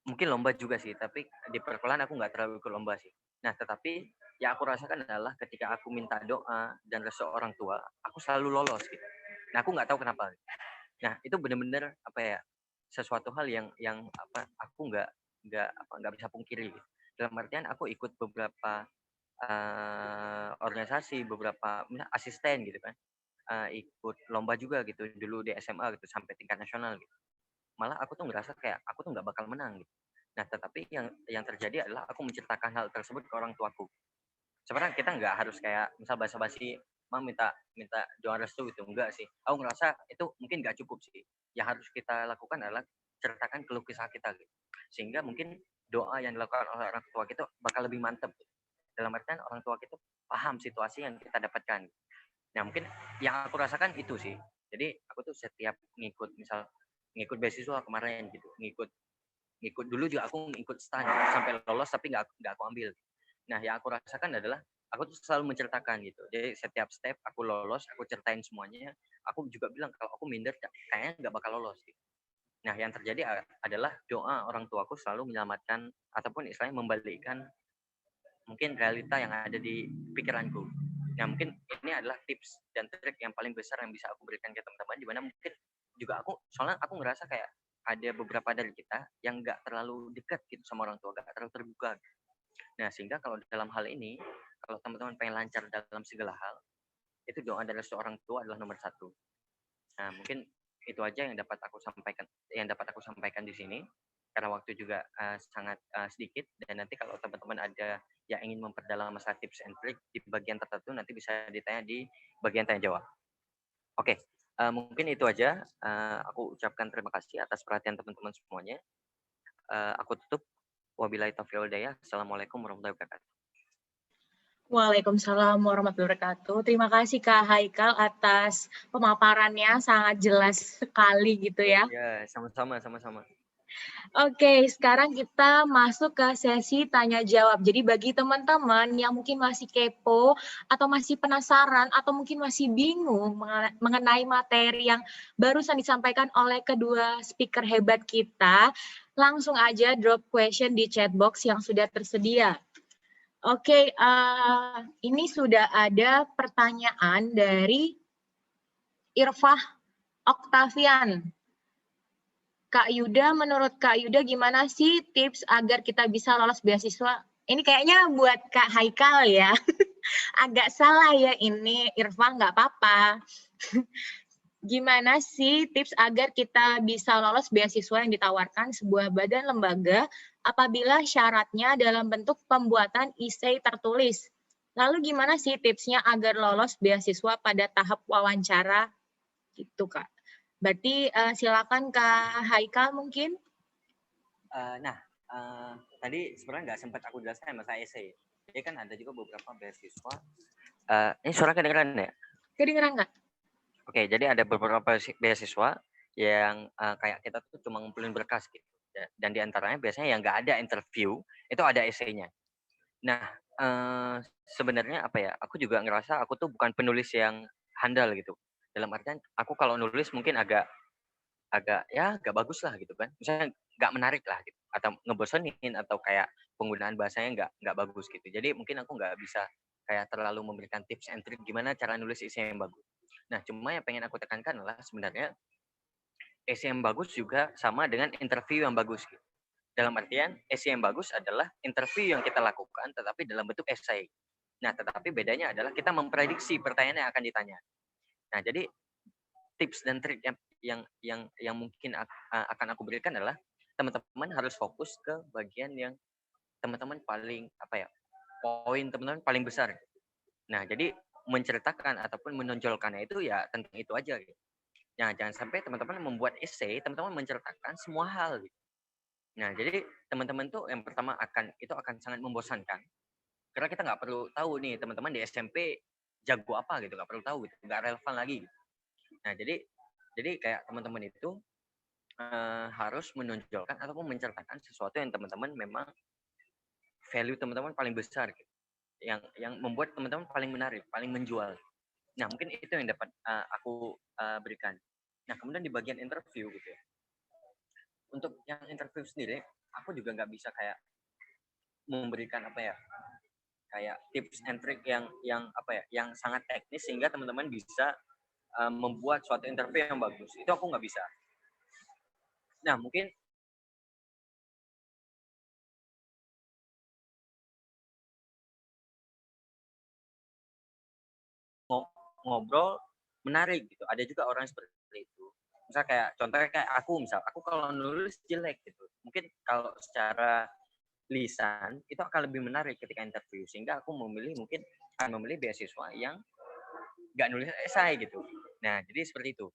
Mungkin lomba juga sih, tapi di perkuliahan aku nggak terlalu ikut lomba sih. Nah, tetapi yang aku rasakan adalah ketika aku minta doa dan restu orang tua, aku selalu lolos gitu. Nah, aku nggak tahu kenapa. Nah, itu benar-benar sesuatu hal yang aku nggak bisa pungkiri. Gitu. Dalam artian aku ikut beberapa organisasi, beberapa asisten gitu kan, ikut lomba juga gitu dulu di SMA gitu sampai tingkat nasional gitu. Malah aku tuh ngerasa kayak aku tuh nggak bakal menang gitu. Nah, tetapi yang terjadi adalah aku menceritakan hal tersebut ke orang tuaku. Sebenarnya kita nggak harus kayak misal basa-basi, minta doa restu gitu, enggak sih. Aku ngerasa itu mungkin nggak cukup sih. Yang harus kita lakukan adalah ceritakan keluh kesah kita gitu. Sehingga mungkin doa yang dilakukan oleh orang tua kita bakal lebih mantap. Gitu. Dalam artian orang tua kita paham situasi yang kita dapatkan. Nah, mungkin yang aku rasakan itu sih. Jadi aku tuh setiap ngikut beasiswa kemarin gitu, ngikut dulu juga aku ngikut STAN sampai lolos tapi nggak aku ambil. Nah, yang aku rasakan adalah aku tuh selalu menceritakan gitu. Jadi setiap step aku lolos, aku ceritain semuanya. Aku juga bilang kalau aku minder kayaknya nggak bakal lolos. Gitu. Nah, yang terjadi adalah doa orang tuaku selalu menyelamatkan ataupun istilahnya membalikkan mungkin realita yang ada di pikiranku. Nah, mungkin ini adalah tips dan trik yang paling besar yang bisa aku berikan ke teman-teman, di mana mungkin juga soalnya aku ngerasa kayak ada beberapa dari kita yang nggak terlalu dekat gitu sama orang tua, nggak terlalu terbuka. Nah, sehingga kalau dalam hal ini, kalau teman-teman pengen lancar dalam segala hal, itu doa dari seorang tua adalah nomor 1. Nah, mungkin itu aja yang dapat aku sampaikan di sini. Karena waktu juga sangat sedikit, dan nanti kalau teman-teman ada yang ingin memperdalam masalah tips and trick di bagian tertentu, nanti bisa ditanya di bagian tanya jawab. Oke, mungkin itu aja. Aku ucapkan terima kasih atas perhatian teman-teman semuanya. Aku tutup. Wabillahi taufiq wal hidayah. Assalamualaikum warahmatullahi wabarakatuh. Waalaikumsalam warahmatullahi wabarakatuh. Terima kasih Kak Haikal atas pemaparannya, sangat jelas sekali gitu ya. Ya, sama-sama. Oke, sekarang kita masuk ke sesi tanya jawab. Jadi bagi teman-teman yang mungkin masih kepo atau masih penasaran atau mungkin masih bingung mengenai materi yang barusan disampaikan oleh kedua speaker hebat kita, langsung aja drop question di chat box yang sudah tersedia. Oke, ini sudah ada pertanyaan dari Irfah Octavian. Kak Yuda, menurut Kak Yuda gimana sih tips agar kita bisa lolos beasiswa? Ini kayaknya buat Kak Haikal ya. Agak salah ya ini, Irfan nggak apa-apa. Gimana sih tips agar kita bisa lolos beasiswa yang ditawarkan sebuah badan lembaga apabila syaratnya dalam bentuk pembuatan essay tertulis? Lalu gimana sih tipsnya agar lolos beasiswa pada tahap wawancara? Gitu, Kak. Berarti silakan Kak Haikal mungkin. Tadi sebenarnya nggak sempat aku jelaskan masalah essay. Jadi kan ada juga beberapa beasiswa. Ini suara kedengeran ya? Kedengeran nggak? Oke, jadi ada beberapa beasiswa yang kayak kita tuh cuma ngumpulin berkas gitu. Dan diantaranya biasanya yang nggak ada interview, itu ada essay-nya. Nah, sebenarnya apa ya, aku juga ngerasa aku tuh bukan penulis yang handal gitu. Dalam artian, aku kalau nulis mungkin agak bagus lah gitu kan. Misalnya nggak menarik lah gitu. Atau ngebosenin, atau kayak penggunaan bahasanya nggak bagus gitu. Jadi mungkin aku nggak bisa kayak terlalu memberikan tips and trick gimana cara nulis essay yang bagus. Nah, cuma yang pengen aku tekankan adalah sebenarnya essay yang bagus juga sama dengan interview yang bagus gitu. Dalam artian, essay yang bagus adalah interview yang kita lakukan, tetapi dalam bentuk essay. Nah, tetapi bedanya adalah kita memprediksi pertanyaan yang akan ditanya. Nah, jadi tips dan trik yang mungkin akan aku berikan adalah teman-teman harus fokus ke bagian yang teman-teman paling poin teman-teman paling besar. Nah, jadi menceritakan ataupun menonjolkannya itu ya tentang itu aja gitu. Nah, jangan sampai teman-teman membuat essay, teman-teman menceritakan semua hal gitu. Nah, jadi teman-teman tuh yang pertama akan sangat membosankan. Karena kita nggak perlu tahu nih teman-teman di SMP jago apa gitu, nggak perlu tahu gitu, nggak relevan lagi. Gitu. Nah, jadi kayak teman-teman itu harus menonjolkan ataupun menceritakan sesuatu yang teman-teman memang value teman-teman paling besar gitu. Yang membuat teman-teman paling menarik, paling menjual. Nah, mungkin itu yang dapat aku berikan. Nah, kemudian di bagian interview gitu ya. Untuk yang interview sendiri, aku juga nggak bisa kayak memberikan kayak tips and trick yang sangat teknis sehingga teman-teman bisa membuat suatu interview yang bagus. Itu aku nggak bisa. Nah, mungkin ngobrol menarik gitu. Ada juga orang seperti itu. Misal kayak contohnya kayak aku kalau nulis jelek gitu. Mungkin kalau secara lisan itu akan lebih menarik ketika interview, sehingga aku akan memilih beasiswa yang nggak nulis esai gitu. Nah, jadi seperti itu.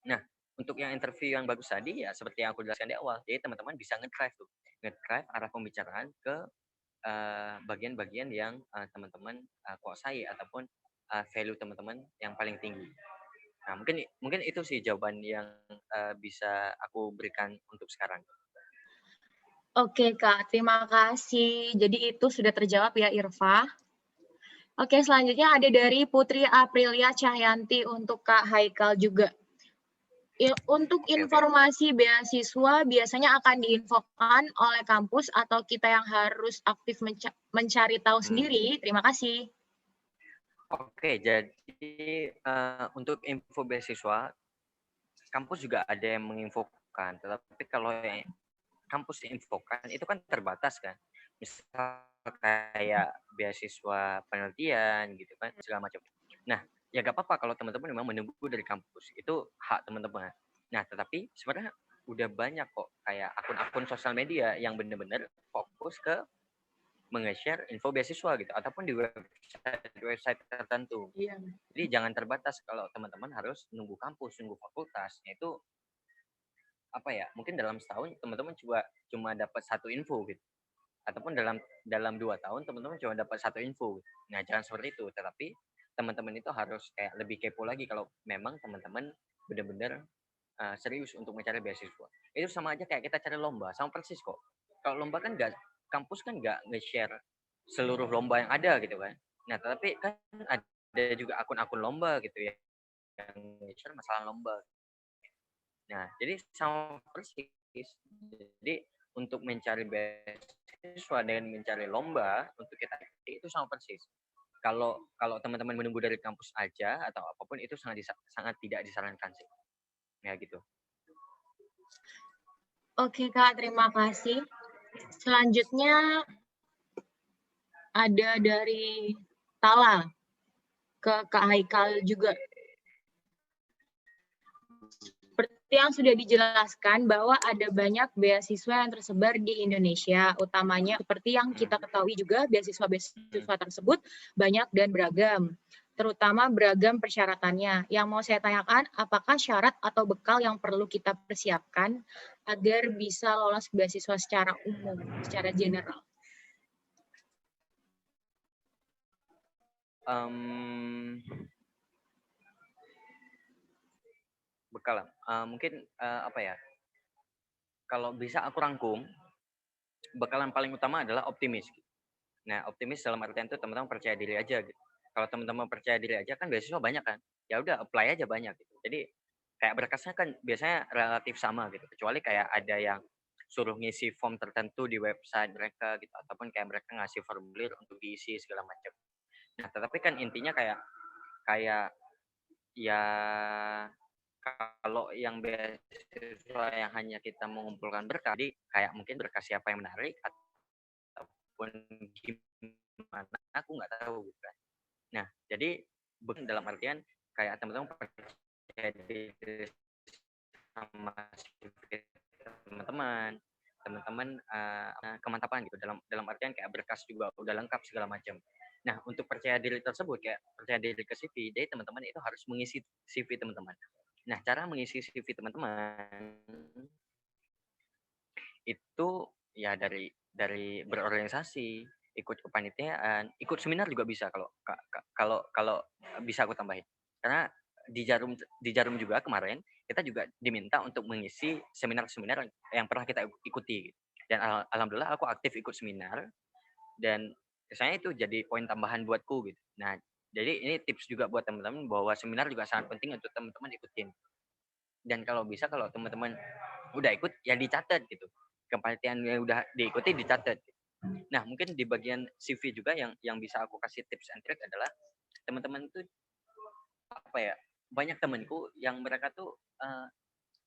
Nah, untuk yang interview yang bagus tadi ya seperti yang aku jelaskan di awal, jadi teman-teman bisa nge-drive arah pembicaraan ke bagian-bagian yang teman-teman kuasai ataupun value teman-teman yang paling tinggi. Nah, mungkin itu sih jawaban yang bisa aku berikan untuk sekarang. Oke Kak, terima kasih. Jadi itu sudah terjawab ya Irfa. Oke, selanjutnya ada dari Putri Aprilia Cahyanti untuk Kak Haikal juga. Untuk informasi beasiswa biasanya akan diinfokan oleh kampus atau kita yang harus aktif mencari tahu sendiri? Terima kasih. Oke, jadi untuk info beasiswa, kampus juga ada yang menginfokan. Tetapi kalau yang kampus infokan itu kan terbatas kan. Misal kayak beasiswa penelitian gitu kan, segala macam. Nah, ya gak apa-apa kalau teman-teman memang menunggu dari kampus. Itu hak teman-teman. Nah, tetapi sebenarnya udah banyak kok kayak akun-akun sosial media yang benar-benar fokus ke menge-share info beasiswa gitu, ataupun di website tertentu. Iya. Jadi jangan terbatas kalau teman-teman harus nunggu kampus, nunggu fakultas. Itu mungkin dalam setahun teman-teman cuma dapat satu info gitu, ataupun dalam 2 tahun teman-teman cuma dapat satu info gitu. Nah, jangan seperti itu, tetapi teman-teman itu harus kayak lebih kepo lagi kalau memang teman-teman benar-benar serius untuk mencari beasiswa. Itu sama aja kayak kita cari lomba, sama persis kok. Kalau lomba kan kampus kan nggak nge-share seluruh lomba yang ada gitu kan. Nah, tetapi kan ada juga akun-akun lomba gitu ya yang nge-share masalah lomba. Nah, jadi sama persis. Jadi untuk mencari beasiswa dengan mencari lomba untuk kita itu sama persis. Kalau teman-teman menunggu dari kampus aja atau apapun itu sangat tidak disarankan sih. Ya gitu. Oke Kak, terima kasih. Selanjutnya ada dari Tala ke Kak Haikal juga. Seperti yang sudah dijelaskan bahwa ada banyak beasiswa yang tersebar di Indonesia, utamanya seperti yang kita ketahui juga beasiswa-beasiswa tersebut banyak dan beragam, terutama beragam persyaratannya. Yang mau saya tanyakan, apakah syarat atau bekal yang perlu kita persiapkan agar bisa lolos beasiswa secara umum, secara general? Bekal, mungkin apa ya? Kalau bisa aku rangkum, bekal yang paling utama adalah optimis. Nah, optimis dalam artian itu teman-teman percaya diri aja gitu. Kalau teman-teman percaya diri aja kan beasiswa banyak kan. Ya udah apply aja banyak gitu. Jadi kayak berkasnya kan biasanya relatif sama gitu. Kecuali kayak ada yang suruh ngisi form tertentu di website mereka gitu ataupun kayak mereka ngasih formulir untuk diisi segala macam. Nah, tetapi kan intinya kayak kayak ya kalau yang beasiswa yang hanya kita mengumpulkan berkas, jadi kayak mungkin berkas siapa yang menarik ataupun gimana, aku nggak tahu gitu kan. Nah, jadi dalam artian kayak teman-teman percaya diri sama teman-teman, teman-teman kemantapan gitu dalam artian kayak berkas juga udah lengkap segala macam. Nah, untuk percaya diri tersebut kayak percaya diri ke CV, jadi teman-teman itu harus mengisi CV teman-teman. Nah, cara mengisi CV teman-teman itu ya dari berorganisasi, ikut kepanitiaan, ikut seminar juga bisa kalau bisa aku tambahin. Karena di Jarum juga kemarin kita juga diminta untuk mengisi seminar-seminar yang pernah kita ikuti. Dan alhamdulillah aku aktif ikut seminar dan saya itu jadi poin tambahan buatku gitu. Nah, jadi ini tips juga buat teman-teman bahwa seminar juga sangat penting untuk teman-teman ikutin. Dan kalau bisa kalau teman-teman udah ikut ya dicatat gitu. Kepanitiaan yang udah diikuti dicatat. Nah, mungkin di bagian CV juga yang bisa aku kasih tips and trick adalah teman-teman itu apa ya? Banyak temanku yang mereka tuh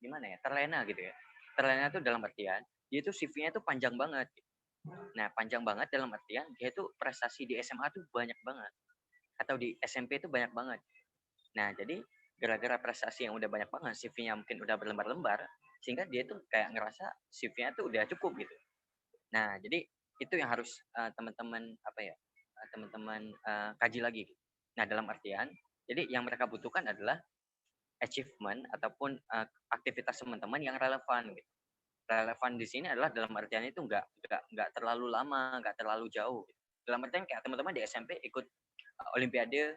gimana ya? Terlena gitu ya. Terlena tuh dalam artian dia tuh CV-nya tuh panjang banget. Nah, panjang banget dalam artian dia tuh prestasi di SMA tuh banyak banget atau di SMP tuh banyak banget. Nah, jadi gara-gara prestasi yang udah banyak banget, CV-nya mungkin udah berlembar-lembar, sehingga dia tuh kayak ngerasa CV-nya tuh udah cukup gitu. Nah, jadi itu yang harus teman-teman apa ya? Teman-teman kaji lagi. Nah, dalam artian, jadi yang mereka butuhkan adalah achievement ataupun aktivitas teman-teman yang relevan gitu. Relevan di sini adalah dalam artian itu nggak terlalu lama, nggak terlalu jauh. Dalam artian kayak teman-teman di SMP ikut olimpiade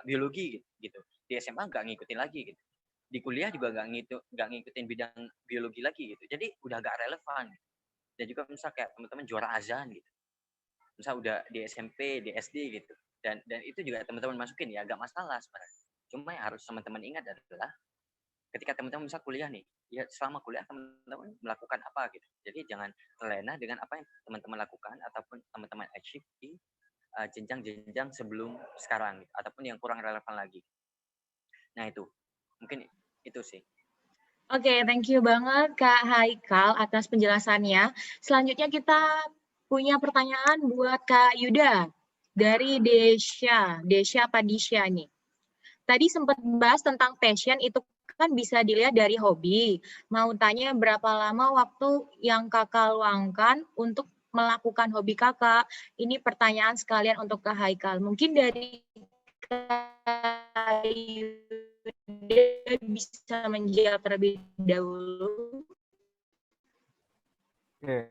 biologi gitu. Di SMA nggak ngikutin lagi gitu. Di kuliah juga nggak ngikutin bidang biologi lagi gitu. Jadi udah nggak relevan. Dan juga misal kayak teman-teman juara azan gitu. Misal udah di SMP, di SD gitu. Dan itu juga teman-teman masukin ya nggak masalah sebenarnya. Cuma yang harus teman-teman ingat adalah ketika teman-teman misal kuliah nih, ya selama kuliah teman-teman melakukan apa gitu. Jadi jangan terlena dengan apa yang teman-teman lakukan ataupun teman-teman achieve di jenjang-jenjang sebelum sekarang gitu, ataupun yang kurang relevan lagi. Nah itu, mungkin itu sih. Oke, thank you banget Kak Haikal atas penjelasannya. Selanjutnya kita punya pertanyaan buat Kak Yuda dari Desya Padisya nih. Tadi sempat bahas tentang passion itu kan bisa dilihat dari hobi. Mau tanya berapa lama waktu yang kakak luangkan untuk melakukan hobi kakak? Ini pertanyaan sekalian untuk Kak Haikal. Mungkin dari Kak Yuda bisa menjawab terlebih dahulu. Oke,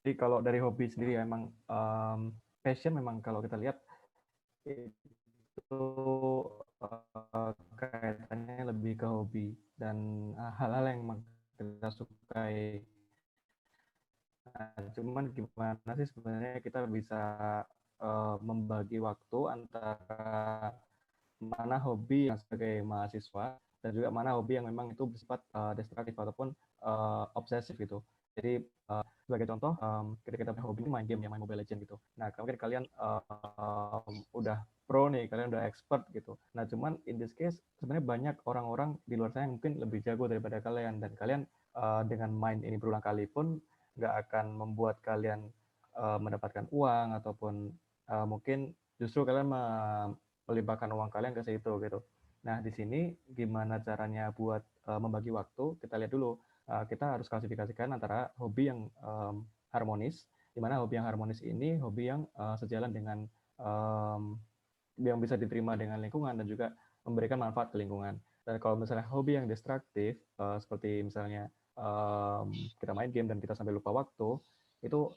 jadi kalau dari hobi sendiri ya emang passion memang kalau kita lihat itu kaitannya lebih ke hobi dan hal-hal yang memang kita sukai. Nah, cuman gimana sih sebenarnya kita bisa membagi waktu antara mana hobi yang sebagai mahasiswa dan juga mana hobi yang memang itu bersifat destruktif ataupun obsesif gitu. Jadi sebagai contoh, ketika kita punya hobi main game, ya main Mobile Legends gitu. Nah, mungkin kalian udah pro nih, kalian udah expert gitu. Nah, cuman in this case sebenarnya banyak orang-orang di luar sana yang mungkin lebih jago daripada kalian, dan kalian dengan main ini berulang kali pun nggak akan membuat kalian mendapatkan uang, ataupun mungkin justru kalian melimpahkan uang kalian ke situ gitu. Nah, di sini gimana caranya buat membagi waktu? Kita lihat dulu. Kita harus klasifikasikan antara hobi yang harmonis, di mana hobi yang harmonis ini hobi yang sejalan dengan yang bisa diterima dengan lingkungan dan juga memberikan manfaat ke lingkungan. Dan kalau misalnya hobi yang destruktif, seperti misalnya kita main game dan kita sampai lupa waktu, itu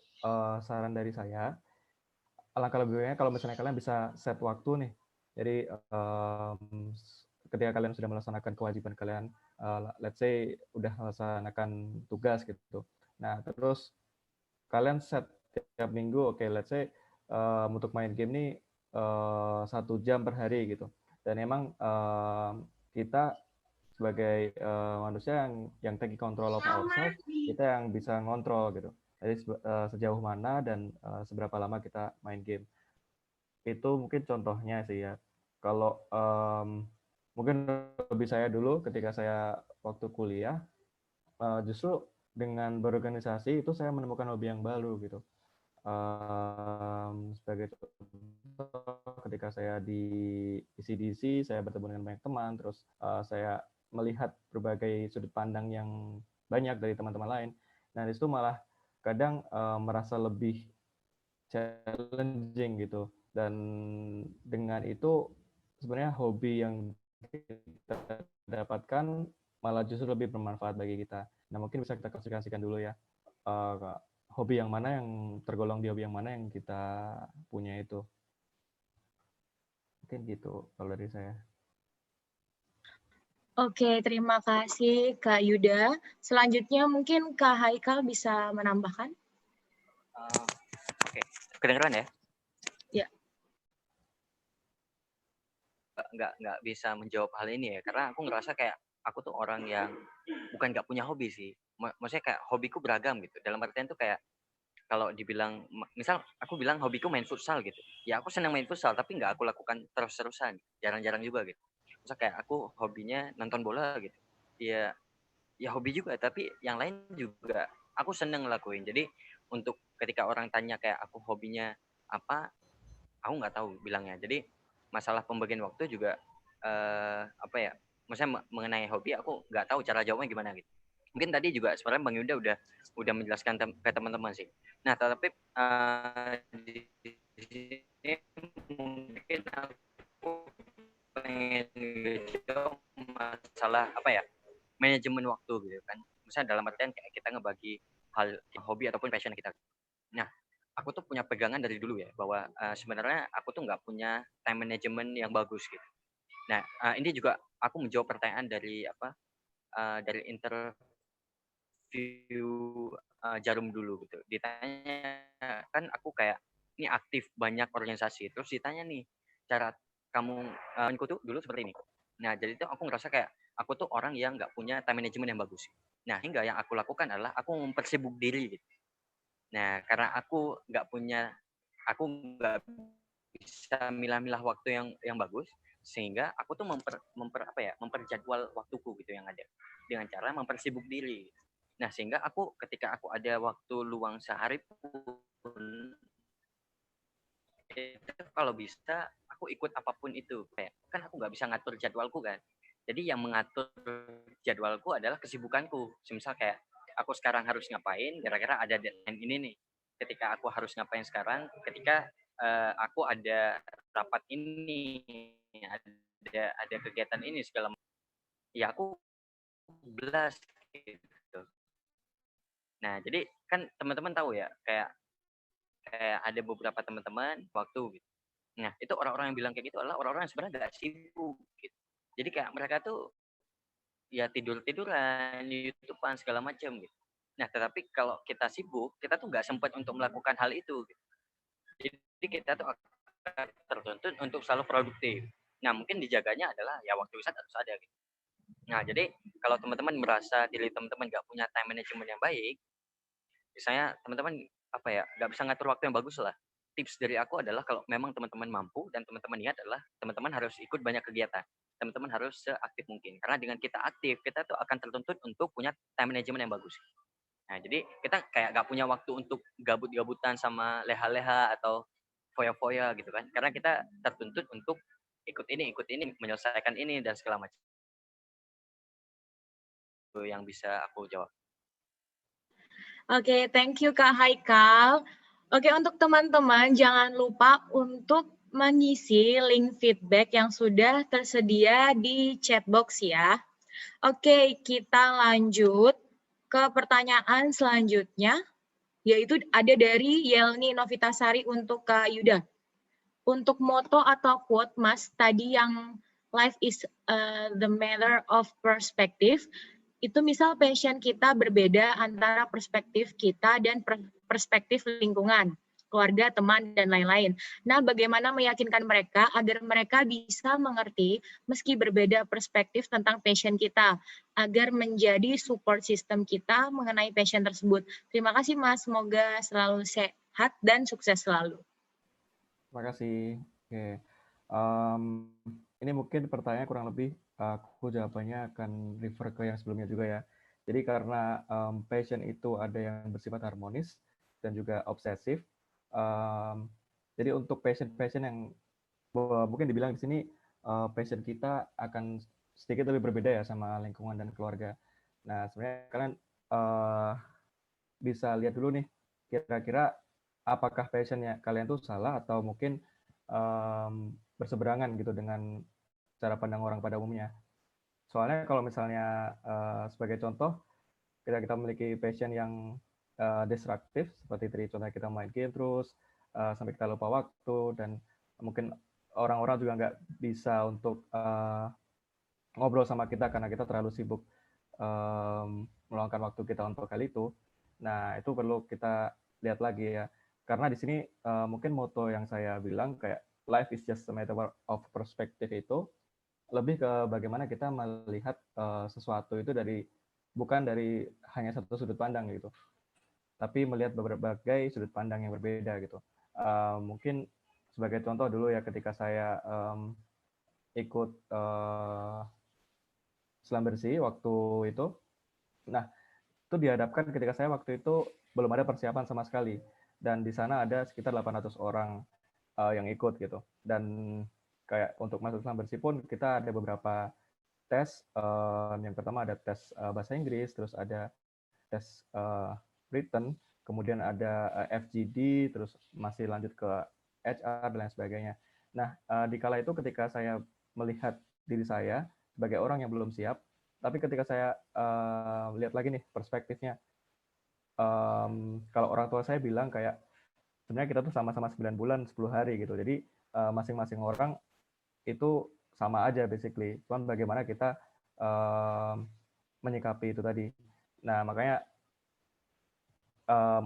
saran dari saya, alangkah lebih baiknya kalau misalnya kalian bisa set waktu nih. Jadi ketika kalian sudah melaksanakan kewajiban kalian, let's say udah melaksanakan tugas gitu. Nah, terus kalian set tiap minggu, oke, let's say untuk main game nih 1 jam per hari gitu. Dan emang kita sebagai manusia yang taking control of ourselves, kita yang bisa ngontrol gitu. Jadi sejauh mana dan seberapa lama kita main game. Itu mungkin contohnya sih ya. Kalau mungkin hobi saya dulu ketika saya waktu kuliah, justru dengan berorganisasi itu saya menemukan hobi yang baru gitu. Sebagai contoh, ketika saya di ICDC, saya bertemu dengan banyak teman, terus saya melihat berbagai sudut pandang yang banyak dari teman-teman lain. Nah, di situ malah kadang merasa lebih challenging gitu. Dan dengan itu sebenarnya hobi yang kita dapatkan malah justru lebih bermanfaat bagi kita. Nah, mungkin bisa kita klasifikasikan dulu ya. Hobi yang mana yang tergolong di hobi yang mana yang kita punya itu. Mungkin gitu kalau dari saya. Oke, terima kasih Kak Yuda. Selanjutnya mungkin Kak Haikal bisa menambahkan. Oke, kedengeran ya? Ya. Nggak bisa menjawab hal ini ya, karena aku ngerasa kayak aku tuh orang yang bukan nggak punya hobi sih. Maksudnya kayak hobiku beragam gitu. Dalam artian tuh kayak kalau dibilang, misal aku bilang hobiku main futsal gitu. Ya aku senang main futsal, tapi nggak aku lakukan terus-terusan. Jarang-jarang juga gitu. Misal kayak aku hobinya nonton bola gitu. Ya hobi juga, tapi yang lain juga aku seneng ngelakuin. Jadi untuk ketika orang tanya kayak aku hobinya apa, aku nggak tahu bilangnya. Jadi masalah pembagian waktu juga apa ya? Maksudnya mengenai hobi aku nggak tahu cara jawabnya gimana gitu. Mungkin tadi juga sebenarnya Bang Yuda udah menjelaskan ke teman-teman sih. Nah, tapi di sini mungkin aku pengen ngejawab masalah apa ya? Manajemen waktu gitu kan. Misalnya dalam artian kayak kita ngebagi hal hobi ataupun passion kita. Nah, aku tuh punya pegangan dari dulu ya bahwa sebenarnya aku tuh nggak punya time management yang bagus gitu. Nah, ini juga aku menjawab pertanyaan dari dari interview Jarum dulu gitu. Ditanya kan aku kayak ini aktif banyak organisasi. Terus ditanya nih cara kamu tuh dulu seperti ini. Nah, jadi tuh aku ngerasa kayak aku tuh orang yang nggak punya time management yang bagus. Nah, hingga yang aku lakukan adalah aku mempersibuk diri gitu. Nah, karena aku nggak bisa milah-milah waktu yang bagus, sehingga aku tuh memperjadwal waktuku gitu yang ada dengan cara mempersibuk diri. Nah, sehingga aku ketika aku ada waktu luang sehari pun itu kalau bisa aku ikut apapun itu. Kayak kan aku nggak bisa ngatur jadwalku kan. Jadi yang mengatur jadwalku adalah kesibukanku. Misal kayak aku sekarang harus ngapain, kira-kira ada deadline ini nih. Ketika aku harus ngapain sekarang, ketika aku ada rapat ini, ada kegiatan ini segala macam, ya aku belas gitu. Nah, jadi kan teman-teman tahu ya, kayak ada beberapa teman-teman waktu gitu. Nah, itu orang-orang yang bilang kayak gitu adalah orang-orang yang sebenarnya nggak sibuk gitu. Jadi kayak mereka tuh ya tidur-tiduran, YouTube-an segala macam gitu. Nah, tetapi kalau kita sibuk, kita tuh nggak sempat untuk melakukan hal itu gitu. Jadi kita tuh akan tertuntut untuk selalu produktif. Nah, mungkin dijaganya adalah ya waktu wisata harus ada gitu. Nah, jadi kalau teman-teman merasa diri teman-teman nggak punya time management yang baik, Misalnya teman-teman apa ya, nggak bisa ngatur waktu yang bagus lah. Tips dari aku adalah kalau memang teman-teman mampu dan teman-teman niat adalah teman-teman harus ikut banyak kegiatan. Teman-teman harus seaktif mungkin. Karena dengan kita aktif, kita tuh akan tertuntut untuk punya time management yang bagus. Nah, jadi kita kayak nggak punya waktu untuk gabut-gabutan sama leha-leha atau foya-foya gitu kan. Karena kita tertuntut untuk ikut ini, menyelesaikan ini dan segala macam. Itu yang bisa aku jawab. Oke, thank you Kak Haikal. Oke, untuk teman-teman jangan lupa untuk mengisi link feedback yang sudah tersedia di chat box ya. Oke, kita lanjut ke pertanyaan selanjutnya, yaitu ada dari Yelni Novitasari untuk Kak Yuda. Untuk moto atau quote Mas tadi yang life is the matter of perspective, itu misal passion kita berbeda antara perspektif kita dan perspektif lingkungan, keluarga, teman, dan lain-lain. Nah, bagaimana meyakinkan mereka agar mereka bisa mengerti meski berbeda perspektif tentang passion kita, agar menjadi support system kita mengenai passion tersebut. Terima kasih Mas, semoga selalu sehat dan sukses selalu. Terima kasih. Oke. Ini mungkin pertanyaan kurang lebih aku jawabannya akan refer ke yang sebelumnya juga ya. Jadi karena passion itu ada yang bersifat harmonis dan juga obsesif. Jadi untuk passion yang mungkin dibilang di sini passion kita akan sedikit lebih berbeda ya sama lingkungan dan keluarga. Nah sebenarnya kalian bisa lihat dulu nih kira-kira apakah passionnya kalian tuh salah atau mungkin berseberangan gitu dengan cara pandang orang pada umumnya. Soalnya kalau misalnya sebagai contoh, kita memiliki passion yang destruktif, seperti tadi contohnya kita main game terus, sampai kita lupa waktu, dan mungkin orang-orang juga nggak bisa untuk ngobrol sama kita karena kita terlalu sibuk meluangkan waktu kita untuk hal itu. Nah, itu perlu kita lihat lagi ya. Karena di sini mungkin moto yang saya bilang kayak life is just a matter of perspective itu lebih ke bagaimana kita melihat sesuatu itu bukan dari hanya satu sudut pandang gitu, tapi melihat berbagai sudut pandang yang berbeda gitu. Mungkin sebagai contoh dulu ya, ketika saya ikut selam bersih waktu itu, nah itu dihadapkan ketika saya waktu itu belum ada persiapan sama sekali, dan di sana ada sekitar 800 orang yang ikut gitu, dan kayak untuk masuk selam bersih pun kita ada beberapa tes. Yang pertama ada tes bahasa Inggris, terus ada tes written, kemudian ada FGD, terus masih lanjut ke HR dan lain sebagainya. Nah, di kala itu ketika saya melihat diri saya sebagai orang yang belum siap, tapi ketika saya lihat lagi nih perspektifnya, kalau orang tua saya bilang kayak sebenarnya kita tuh sama-sama 9 bulan 10 hari gitu, jadi masing-masing orang itu sama aja basically, cuman bagaimana kita menyikapi itu tadi. Nah, makanya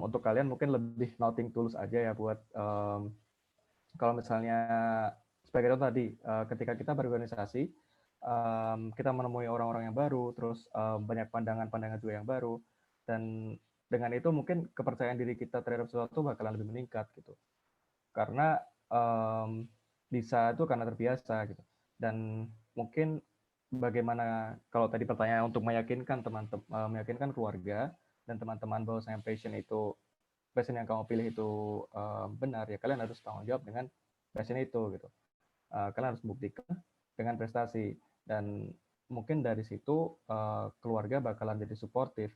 untuk kalian mungkin lebih noting tools aja ya buat kalau misalnya sebagai contoh tadi, ketika kita berorganisasi, kita menemui orang-orang yang baru, terus banyak pandangan-pandangan juga yang baru, dan dengan itu mungkin kepercayaan diri kita terhadap sesuatu bakalan lebih meningkat gitu. Karena bisa itu karena terbiasa gitu. Dan mungkin bagaimana kalau tadi pertanyaan untuk meyakinkan teman-teman, meyakinkan keluarga dan teman-teman bahwa passion yang kamu pilih itu benar, ya kalian harus tanggung jawab dengan passion itu gitu. Kalian harus buktikan dengan prestasi, dan mungkin dari situ keluarga bakalan jadi suportif,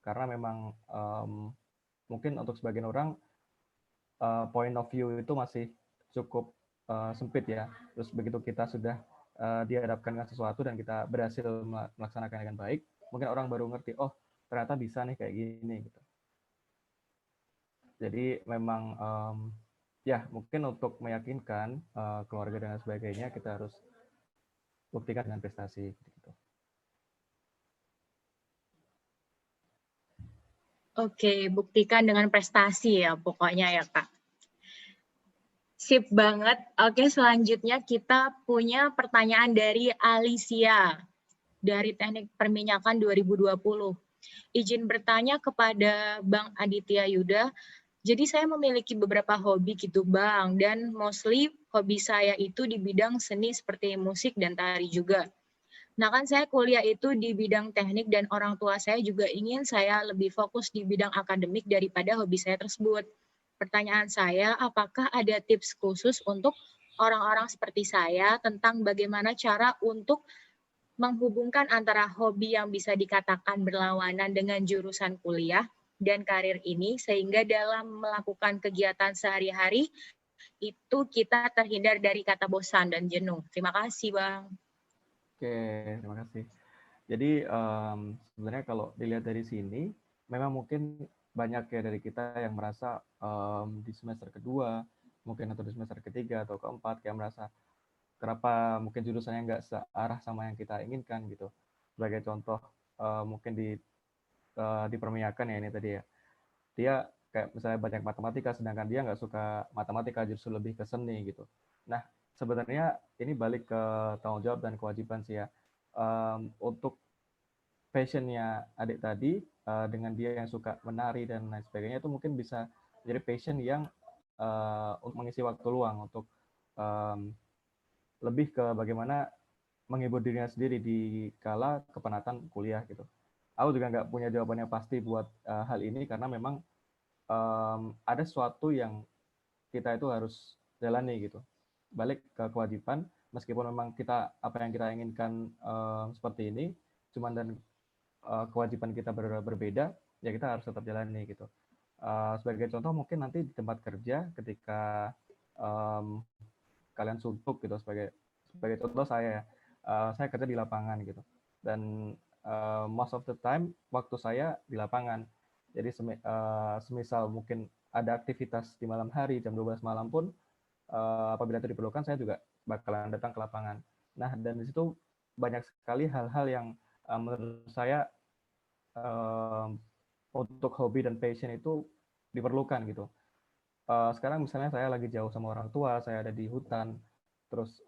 karena memang mungkin untuk sebagian orang point of view itu masih cukup sempit ya. Terus begitu kita sudah dihadapkan dengan sesuatu dan kita berhasil melaksanakan dengan baik, mungkin orang baru ngerti, oh ternyata bisa nih kayak gini gitu. Jadi memang ya mungkin untuk meyakinkan keluarga dan sebagainya, kita harus buktikan dengan prestasi gitu. Oke, buktikan dengan prestasi ya pokoknya ya Kak. Sip banget. Oke, selanjutnya kita punya pertanyaan dari Alicia dari Teknik Perminyakan 2020. Izin bertanya kepada Bang Aditya Yuda. Jadi saya memiliki beberapa hobi gitu Bang, dan mostly hobi saya itu di bidang seni seperti musik dan tari juga. Nah kan saya kuliah itu di bidang teknik dan orang tua saya juga ingin saya lebih fokus di bidang akademik daripada hobi saya tersebut. Pertanyaan saya, apakah ada tips khusus untuk orang-orang seperti saya tentang bagaimana cara untuk menghubungkan antara hobi yang bisa dikatakan berlawanan dengan jurusan kuliah dan karir ini sehingga dalam melakukan kegiatan sehari-hari itu kita terhindar dari kata bosan dan jenuh. Terima kasih, Bang. Oke, terima kasih. Jadi sebenarnya kalau dilihat dari sini, memang mungkin banyak ya dari kita yang merasa di semester kedua, mungkin atau di semester ketiga atau keempat, kayak merasa kenapa mungkin jurusannya nggak searah sama yang kita inginkan gitu. Sebagai contoh, mungkin dipermiakan ya ini tadi ya. Dia kayak misalnya banyak matematika, sedangkan dia nggak suka matematika, justru lebih ke seni gitu. Nah, sebenarnya ini balik ke tanggung jawab dan kewajiban sih ya. Untuk passionnya adik tadi, dengan dia yang suka menari dan lain sebagainya, itu mungkin bisa jadi passion yang untuk mengisi waktu luang, untuk lebih ke bagaimana menghibur dirinya sendiri di kala kepenatan kuliah gitu. Aku juga nggak punya jawabannya pasti buat hal ini karena memang ada sesuatu yang kita itu harus jalani gitu. Balik ke kewajiban, meskipun memang kita apa yang kita inginkan seperti ini, cuman dan kewajiban kita berbeda, ya kita harus tetap jalani gitu. Sebagai contoh mungkin nanti di tempat kerja ketika kalian suntuk gitu sebagai contoh saya kerja di lapangan gitu dan most of the time waktu saya di lapangan jadi semisal mungkin ada aktivitas di malam hari jam 12 malam pun apabila itu diperlukan saya juga bakalan datang ke lapangan. Nah dan di situ banyak sekali hal-hal yang menurut saya untuk hobi dan passion itu diperlukan gitu. Sekarang misalnya saya lagi jauh sama orang tua, saya ada di hutan, terus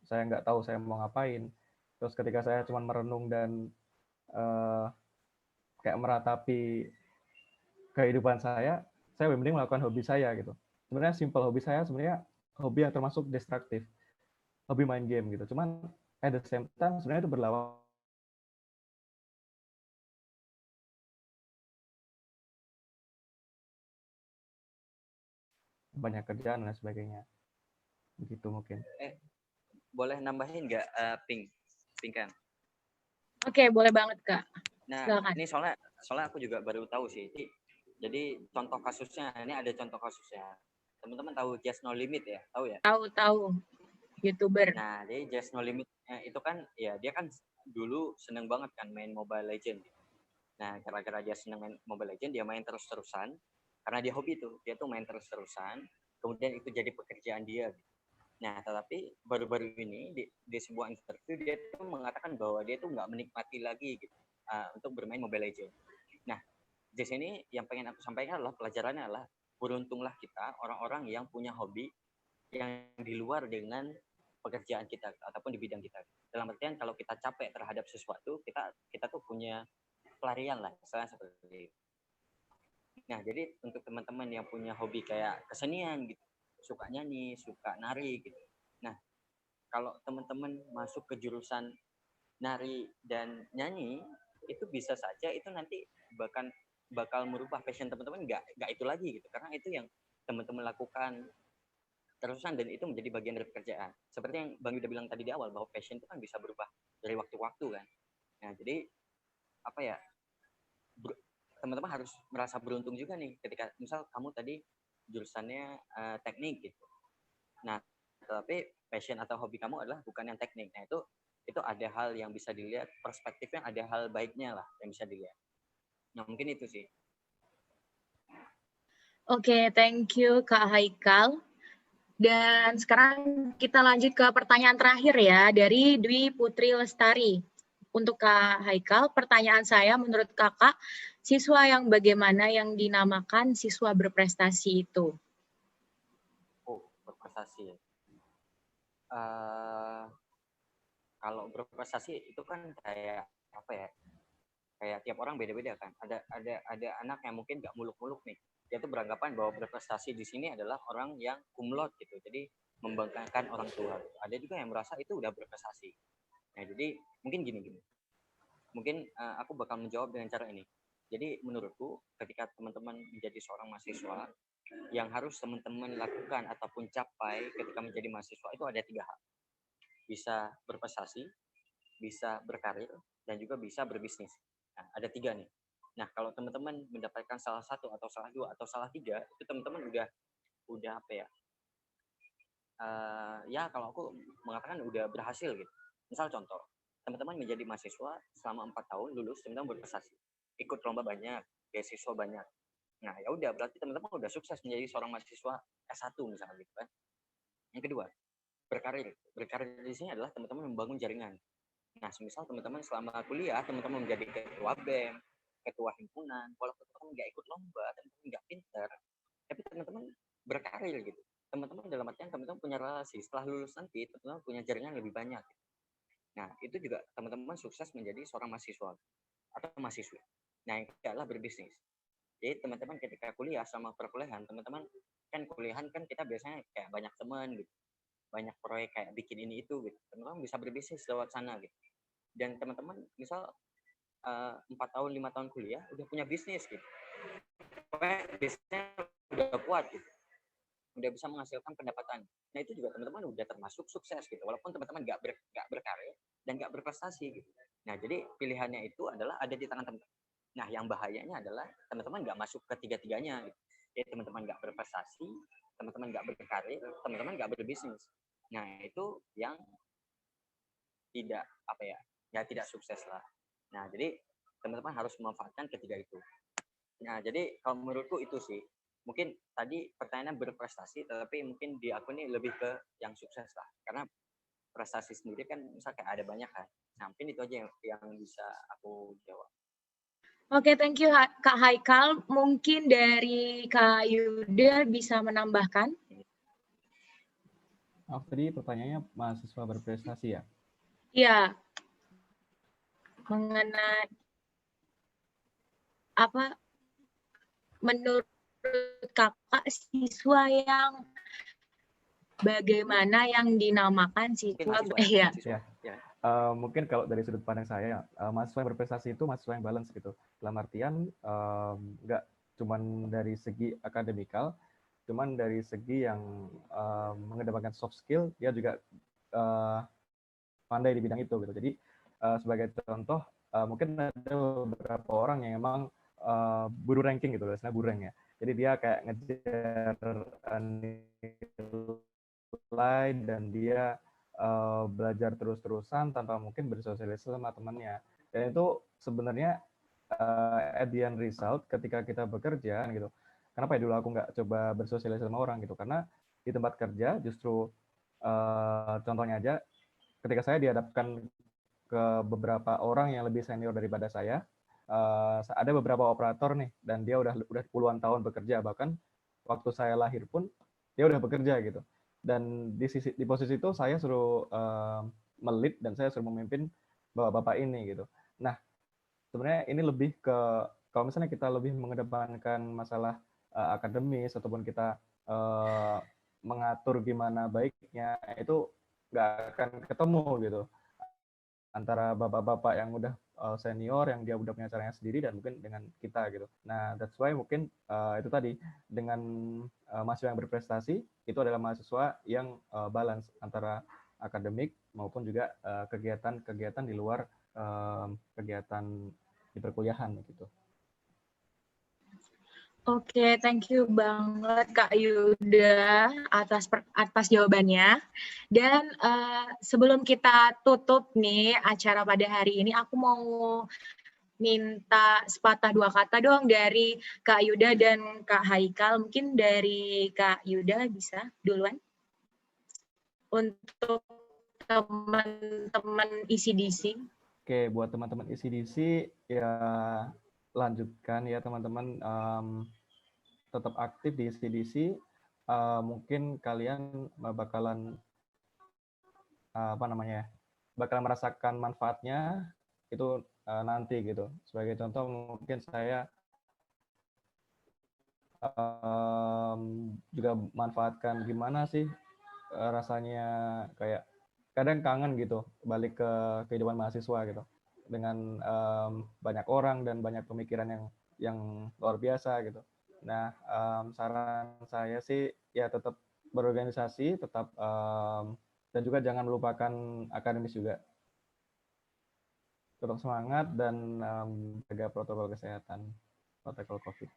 saya nggak tahu saya mau ngapain. Terus ketika saya cuma merenung dan kayak meratapi kehidupan saya lebih mending melakukan hobi saya gitu. Sebenarnya simple hobi saya sebenarnya hobi yang termasuk destruktif, hobi main game gitu. Cuman at the same time sebenarnya itu berlawan banyak kerjaan dan sebagainya. Begitu mungkin. Boleh nambahin nggak, Pink kan? Oke, boleh banget, Kak. Nah, Silakan. ini soalnya aku juga baru tahu sih. Jadi contoh kasusnya, ini ada contoh kasusnya. Teman-teman tahu Just No Limit ya? Tahu ya? Tahu, YouTuber. Nah, jadi Just No Limit itu kan, ya dia kan dulu seneng banget kan main Mobile Legend. Nah, gara-gara dia seneng main Mobile Legend, dia main terus-terusan. Karena dia hobi tuh, dia tuh main terus-terusan. Kemudian itu jadi pekerjaan dia. Nah, tetapi baru-baru ini di sebuah interview dia tuh mengatakan bahwa dia tuh nggak menikmati lagi gitu untuk bermain Mobile Legends. Nah, di sini yang pengen aku sampaikan adalah pelajarannya adalah beruntunglah kita orang-orang yang punya hobi yang di luar dengan pekerjaan kita ataupun di bidang kita. Dalam artian kalau kita capek terhadap sesuatu, kita tuh punya pelarian lah, misalnya seperti itu. Nah, jadi untuk teman-teman yang punya hobi kayak kesenian gitu, suka nyanyi, suka nari gitu. Nah, kalau teman-teman masuk ke jurusan nari dan nyanyi, itu bisa saja itu nanti bakal merubah passion teman-teman nggak itu lagi gitu. Karena itu yang teman-teman lakukan terusan dan itu menjadi bagian dari pekerjaan. Seperti yang Bang Yuda bilang tadi di awal bahwa passion itu kan bisa berubah dari waktu-waktu kan. Nah, jadi apa ya? Teman-teman harus merasa beruntung juga nih ketika misal kamu tadi jurusannya teknik gitu. Nah, tetapi passion atau hobi kamu adalah bukan yang teknik. Nah, itu ada hal yang bisa dilihat, perspektifnya ada hal baiknya lah yang bisa dilihat. Nah, mungkin itu sih. Oke, thank you Kak Haikal. Dan sekarang kita lanjut ke pertanyaan terakhir ya dari Dwi Putri Lestari. Untuk Kak Haikal, pertanyaan saya menurut Kakak, siswa yang bagaimana yang dinamakan siswa berprestasi itu? Oh, berprestasi. Kalau berprestasi itu kan kayak apa ya? kayak tiap orang beda-beda kan. Ada anak yang mungkin nggak muluk-muluk nih, dia tuh beranggapan bahwa berprestasi di sini adalah orang yang cum laude gitu, jadi membanggakan orang tua. Ada juga yang merasa itu udah berprestasi. Nah, jadi mungkin gini, mungkin aku bakal menjawab dengan cara ini. Jadi menurutku ketika teman-teman menjadi seorang mahasiswa, yang harus teman-teman lakukan ataupun capai ketika menjadi mahasiswa itu ada 3 hal. Bisa berprestasi, bisa berkarir, dan juga bisa berbisnis. Nah, ada 3 nih. Nah, kalau teman-teman mendapatkan salah satu atau salah 2 atau salah 3, itu teman-teman udah apa ya? Ya kalau aku mengatakan udah berhasil gitu. Misal contoh, teman-teman menjadi mahasiswa selama 4 tahun lulus, teman-teman berprestasi. Ikut lomba banyak, beasiswa banyak. Nah, ya udah berarti teman-teman udah sukses menjadi seorang mahasiswa S1 misalnya gitu kan. Yang kedua, berkarir. Berkarir di sini adalah teman-teman membangun jaringan. Nah, semisal teman-teman selama kuliah, teman-teman menjadi ketua BEM, ketua himpunan, walaupun teman-teman nggak ikut lomba, teman-teman nggak pinter, tapi teman-teman berkarir gitu. Teman-teman dalam artian teman-teman punya relasi. Setelah lulus nanti, teman-teman punya jaringan lebih banyak. Nah, itu juga teman-teman sukses menjadi seorang mahasiswa atau mahasiswi. Nah, yang ketiga adalah berbisnis. Jadi teman-teman ketika kuliah sama perkuliahan, teman-teman kan kuliahan kan kita biasanya kayak banyak teman gitu, banyak proyek kayak bikin ini itu gitu. Teman-teman bisa berbisnis lewat sana gitu. Dan teman-teman misal 4 tahun 5 tahun kuliah udah punya bisnis gitu. Pokoknya bisnisnya udah kuat gitu. Udah bisa menghasilkan pendapatan. Nah, itu juga teman-teman udah termasuk sukses gitu. Walaupun teman-teman nggak berkarir dan nggak berprestasi gitu. Nah, jadi pilihannya itu adalah ada di tangan teman-teman. Nah, yang bahayanya adalah teman-teman nggak masuk ke tiga-tiganya gitu. Jadi teman-teman nggak berprestasi, teman-teman nggak berkarir, teman-teman nggak berbisnis. Nah, itu yang tidak apa ya, ya tidak sukses lah. Nah, jadi teman-teman harus memanfaatkan ketiga itu. Nah, jadi kalau menurutku itu sih. Mungkin tadi pertanyaannya berprestasi, tapi mungkin di aku ini lebih ke yang sukses lah. Karena prestasi sendiri kan misalnya kayak ada banyak kan. Nah, mungkin itu aja yang bisa aku jawab. Oke, thank you Kak Haikal. Mungkin dari Kak Yuda bisa menambahkan? Tadi pertanyaannya mahasiswa berprestasi ya? Iya. Mengenai apa menurut Kakak siswa yang bagaimana yang dinamakan siswa ya. Mungkin kalau dari sudut pandang saya, mahasiswa yang berprestasi itu mahasiswa yang balance gitu. Dalam artian nggak cuman dari segi akademikal, cuman dari segi yang mengedepankan soft skill, dia juga pandai di bidang itu gitu. Jadi sebagai contoh, mungkin ada beberapa orang yang emang buru ranking gitu, biasanya bureng ya. Jadi dia kayak ngejar nilai dan dia belajar terus-terusan tanpa mungkin bersosialisasi sama temannya. Dan itu sebenarnya at the end result ketika kita bekerja gitu. Kenapa ya dulu aku nggak coba bersosialisasi sama orang gitu? Karena di tempat kerja justru contohnya aja, ketika saya dihadapkan ke beberapa orang yang lebih senior daripada saya, ada beberapa operator nih dan dia udah puluhan tahun bekerja, bahkan waktu saya lahir pun dia udah bekerja gitu. Dan di posisi itu saya suruh melit dan saya suruh memimpin bapak-bapak ini gitu. Nah, sebenarnya ini lebih ke kalau misalnya kita lebih mengedepankan masalah akademis ataupun kita mengatur gimana baiknya, itu nggak akan ketemu gitu antara bapak-bapak yang udah senior yang dia udah punya caranya sendiri dan mungkin dengan kita gitu. Nah, that's why mungkin itu tadi dengan mahasiswa yang berprestasi itu adalah mahasiswa yang balance antara akademik maupun juga kegiatan-kegiatan di luar kegiatan di perkuliahan gitu. Oke, thank you banget Kak Yuda atas jawabannya. Dan sebelum kita tutup nih acara pada hari ini, aku mau minta sepatah dua kata dong dari Kak Yuda dan Kak Haikal. Mungkin dari Kak Yuda bisa duluan untuk teman-teman ECDC. Oke, buat teman-teman ECDC ya lanjutkan ya teman-teman, tetap aktif di ECDC. Mungkin kalian bakalan bakalan merasakan manfaatnya itu nanti gitu. Sebagai contoh mungkin saya juga manfaatkan gimana sih rasanya kayak kadang kangen gitu balik ke kehidupan mahasiswa gitu dengan banyak orang dan banyak pemikiran yang luar biasa gitu. Nah, saran saya sih ya tetap berorganisasi, tetap dan juga jangan melupakan akademis juga. Tetap semangat dan jaga protokol kesehatan, protokol COVID.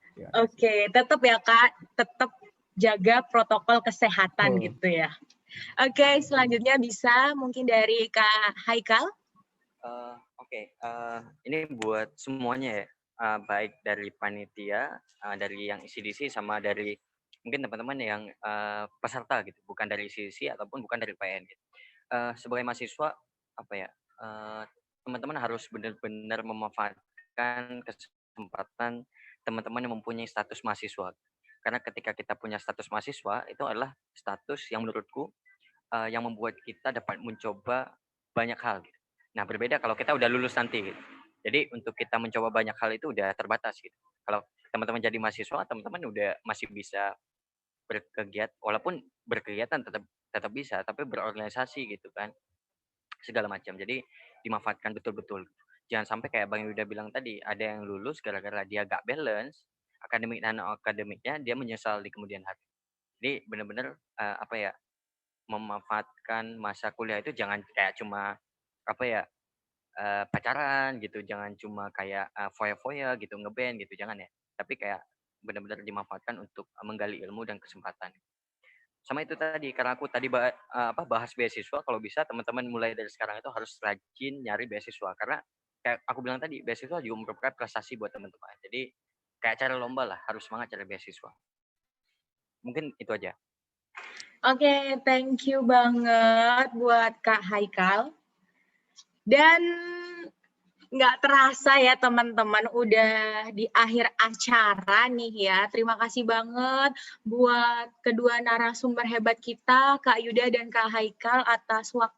Oke, tetap ya Kak, tetap jaga protokol kesehatan gitu ya. Oke, selanjutnya bisa mungkin dari Kak Haikal. Oke, ini buat semuanya ya, baik dari panitia, dari yang ICDC sama dari mungkin teman-teman yang peserta gitu, bukan dari ICDC ataupun bukan dari PN gitu. Sebagai mahasiswa apa ya, teman-teman harus benar-benar memanfaatkan kesempatan teman-teman yang mempunyai status mahasiswa. Karena ketika kita punya status mahasiswa itu adalah status yang menurutku yang membuat kita dapat mencoba banyak hal gitu. Nah, berbeda kalau kita udah lulus nanti gitu. Jadi untuk kita mencoba banyak hal itu udah terbatas gitu. Kalau teman-teman jadi mahasiswa, teman-teman udah masih bisa walaupun berkegiatan tetap bisa, tapi berorganisasi gitu kan, segala macam. Jadi dimanfaatkan betul-betul. Jangan sampai kayak Bang Yuda bilang tadi, ada yang lulus gara-gara dia gak balance akademik dan akademiknya, dia menyesal di kemudian hari. Jadi benar-benar apa ya, memanfaatkan masa kuliah itu jangan kayak cuma apa ya, pacaran gitu, jangan cuma kayak foya-foya gitu, ngeband gitu, jangan ya. Tapi kayak benar-benar dimanfaatkan untuk menggali ilmu dan kesempatan. Sama itu tadi, karena aku tadi bahas beasiswa, kalau bisa teman-teman mulai dari sekarang itu harus rajin nyari beasiswa. Karena kayak aku bilang tadi, beasiswa juga merupakan prestasi buat teman-teman. Jadi kayak cari lomba lah, harus semangat cari beasiswa. Mungkin itu aja. Oke, thank you banget buat Kak Haikal. Dan nggak terasa ya teman-teman, udah di akhir acara nih ya. Terima kasih banget buat kedua narasumber hebat kita, Kak Yuda dan Kak Haikal, atas waktu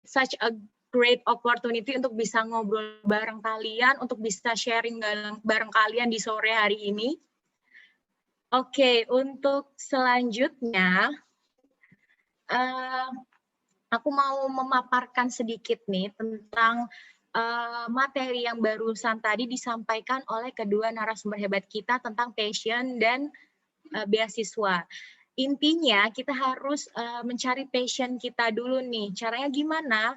such a great opportunity untuk bisa ngobrol bareng kalian, untuk bisa sharing bareng kalian di sore hari ini. Oke, untuk selanjutnya, aku mau memaparkan sedikit nih tentang materi yang barusan tadi disampaikan oleh kedua narasumber hebat kita tentang passion dan beasiswa. Intinya kita harus mencari passion kita dulu nih. Caranya gimana?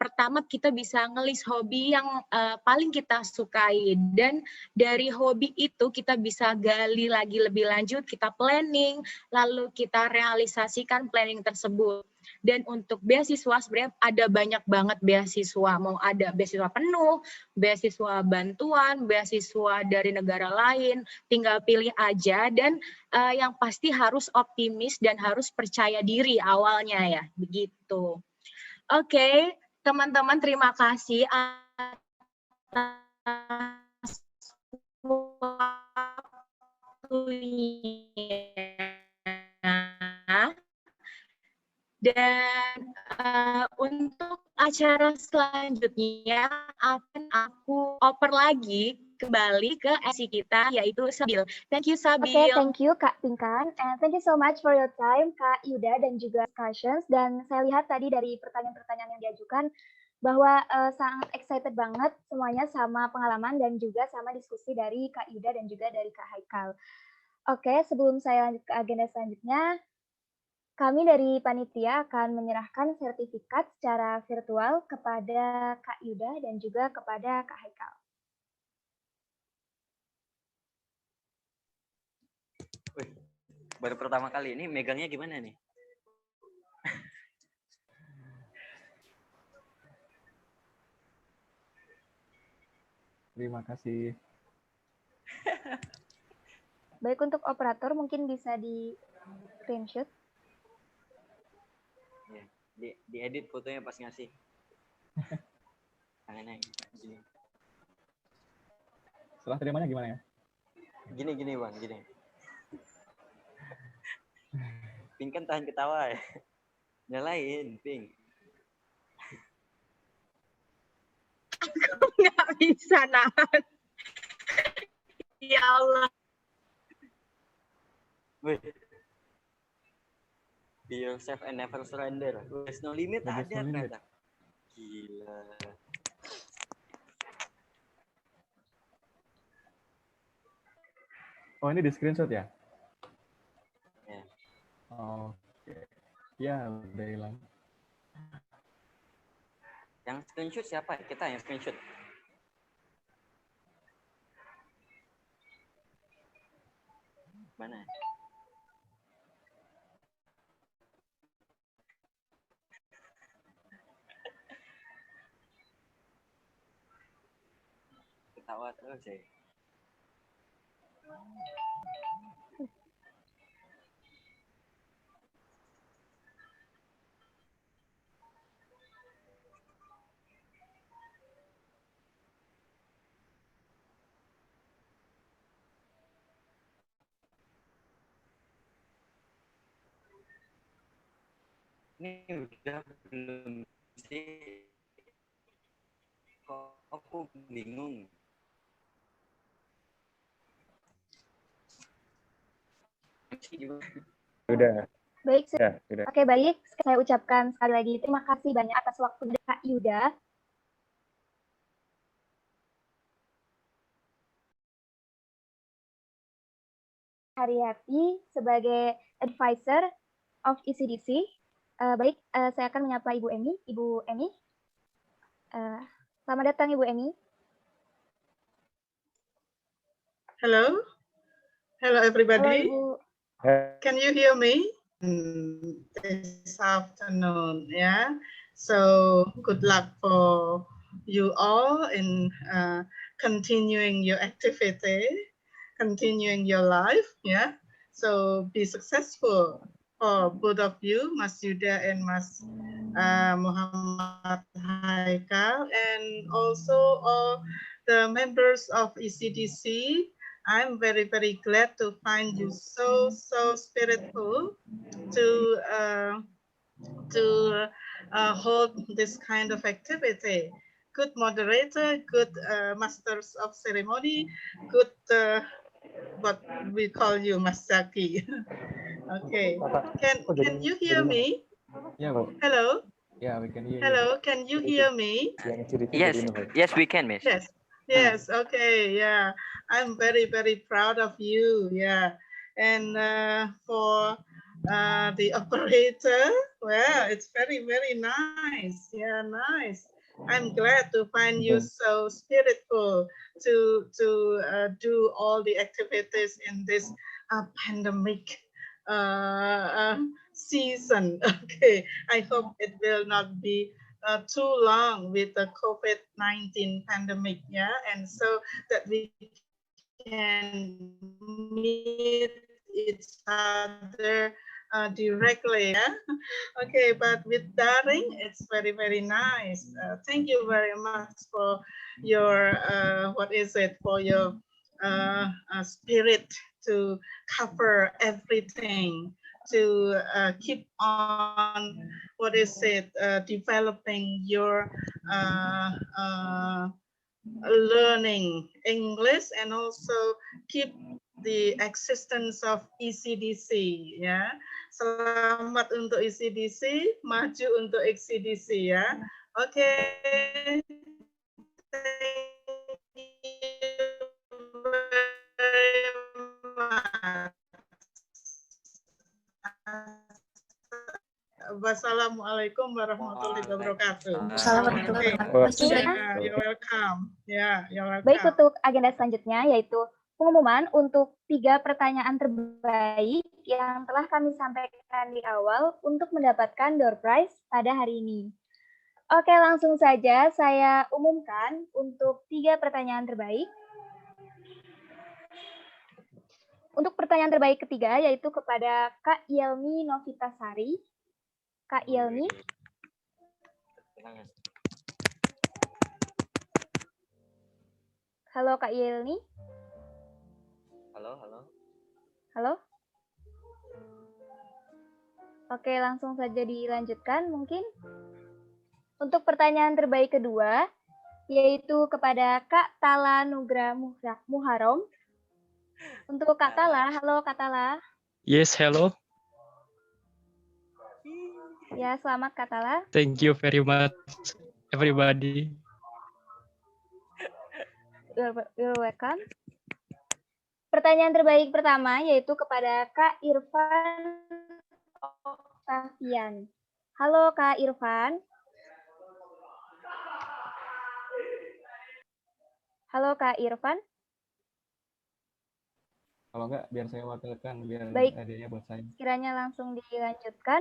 Pertama kita bisa ngelis hobi yang paling kita sukai, dan dari hobi itu kita bisa gali lagi lebih lanjut, kita planning, lalu kita realisasikan planning tersebut. Dan untuk beasiswa sebenarnya ada banyak banget beasiswa, mau ada beasiswa penuh, beasiswa bantuan, beasiswa dari negara lain, tinggal pilih aja. Dan yang pasti harus optimis dan harus percaya diri awalnya ya, begitu. Oke. Teman-teman, terima kasih atas waktunya. Dan untuk acara selanjutnya akan aku oper lagi kembali ke MC kita, yaitu Sabil. Thank you, Sabil. Oke, thank you Kak Pinkan. And thank you so much for your time, Kak Yuda dan juga discussions. Dan saya lihat tadi dari pertanyaan-pertanyaan yang diajukan, bahwa sangat excited banget semuanya sama pengalaman dan juga sama diskusi dari Kak Yuda dan juga dari Kak Haikal. Oke, sebelum saya lanjut ke agenda selanjutnya, kami dari panitia akan menyerahkan sertifikat secara virtual kepada Kak Yuda dan juga kepada Kak Haikal. Baru pertama kali ini megangnya gimana nih? Terima kasih. Baik, untuk operator mungkin bisa di screenshot. Ya, di edit fotonya pas ngasih. Tangannya gini. Setelah terimanya gimana ya? Gini Bang, gini. Pink kan tahan ketawa ya. Nyalain, Pink. bisa nahan. Ya Allah. Wih. Be yourself and never surrender. There's no limit There's ada no limit. ternyata. Gila. Oh, ini di screenshot ya? Ya. Oke. Ya, udah hilang. Yang screenshot siapa? Kita yang screenshot. Mana? Ketawa terus ya. Ini udah belum sih? Kok aku bingung. Udah. Baik, Udah. Oke, baik. Saya ucapkan sekali lagi terima kasih banyak atas waktu Kak Yuda. Haryati sebagai advisor of ECDC. Baik, saya akan menyapa Ibu Emi. Ibu Emi. Selamat datang Ibu Emi. Hello. Hello, everybody. Halo Ibu. Can you hear me? This afternoon, yeah. So good luck for you all in continuing your activity, continuing your life, yeah. So be successful for both of you, Mas Yuda and Mas Muhammad Haikal, and also all the members of ECDC. I'm very, very glad to find you so spiritful to hold this kind of activity. Good moderator, good masters of ceremony, good what we call you, Mas Zaki. Okay, can you hear me? Ya, Bu. Hello. Yeah, we can hear you. Hello, can you hear me? Yes, we can, Miss. Yes, okay, yeah. I'm very, very proud of you, yeah. And for the operator, well, it's very, very nice. Yeah, nice. I'm glad to find you so spiritful to do all the activities in this pandemic season. Okay, I hope it will not be too long with the COVID-19 pandemic, yeah, and so that we can meet each other directly, yeah. Okay, but with daring, it's very, very nice. Thank you very much for your for your spirit to cover everything, to keep on developing your learning English, and also keep the existence of ECDC, ya. Selamat untuk ECDC, maju untuk ECDC, ya. Oke. Thank you very much. Wassalamualaikum warahmatullahi wabarakatuh. You're welcome. Yeah, you're welcome. Baik, untuk agenda selanjutnya yaitu pengumuman untuk 3 pertanyaan terbaik yang telah kami sampaikan di awal untuk mendapatkan door prize pada hari ini. Oke, langsung saja saya umumkan untuk 3 pertanyaan terbaik. Untuk pertanyaan terbaik ketiga yaitu kepada Kak Yelmi Novitasari. Kak Yelmi. Halo Kak Yelmi. Halo. Oke, langsung saja dilanjutkan mungkin. Untuk pertanyaan terbaik kedua, yaitu kepada Kak Tala Nugra Muharom. Untuk Kak Tala, halo Kak Tala. Yes, hello. Ya, selamat Kak Tala. Thank you very much, everybody. You're welcome. Pertanyaan terbaik pertama yaitu kepada Kak Irfan Octavian. Halo Kak Irfan. Halo Kak Irfan. Kalau enggak, biar saya wakilkan, biar Baik. adanya buat saya. Kiranya langsung dilanjutkan.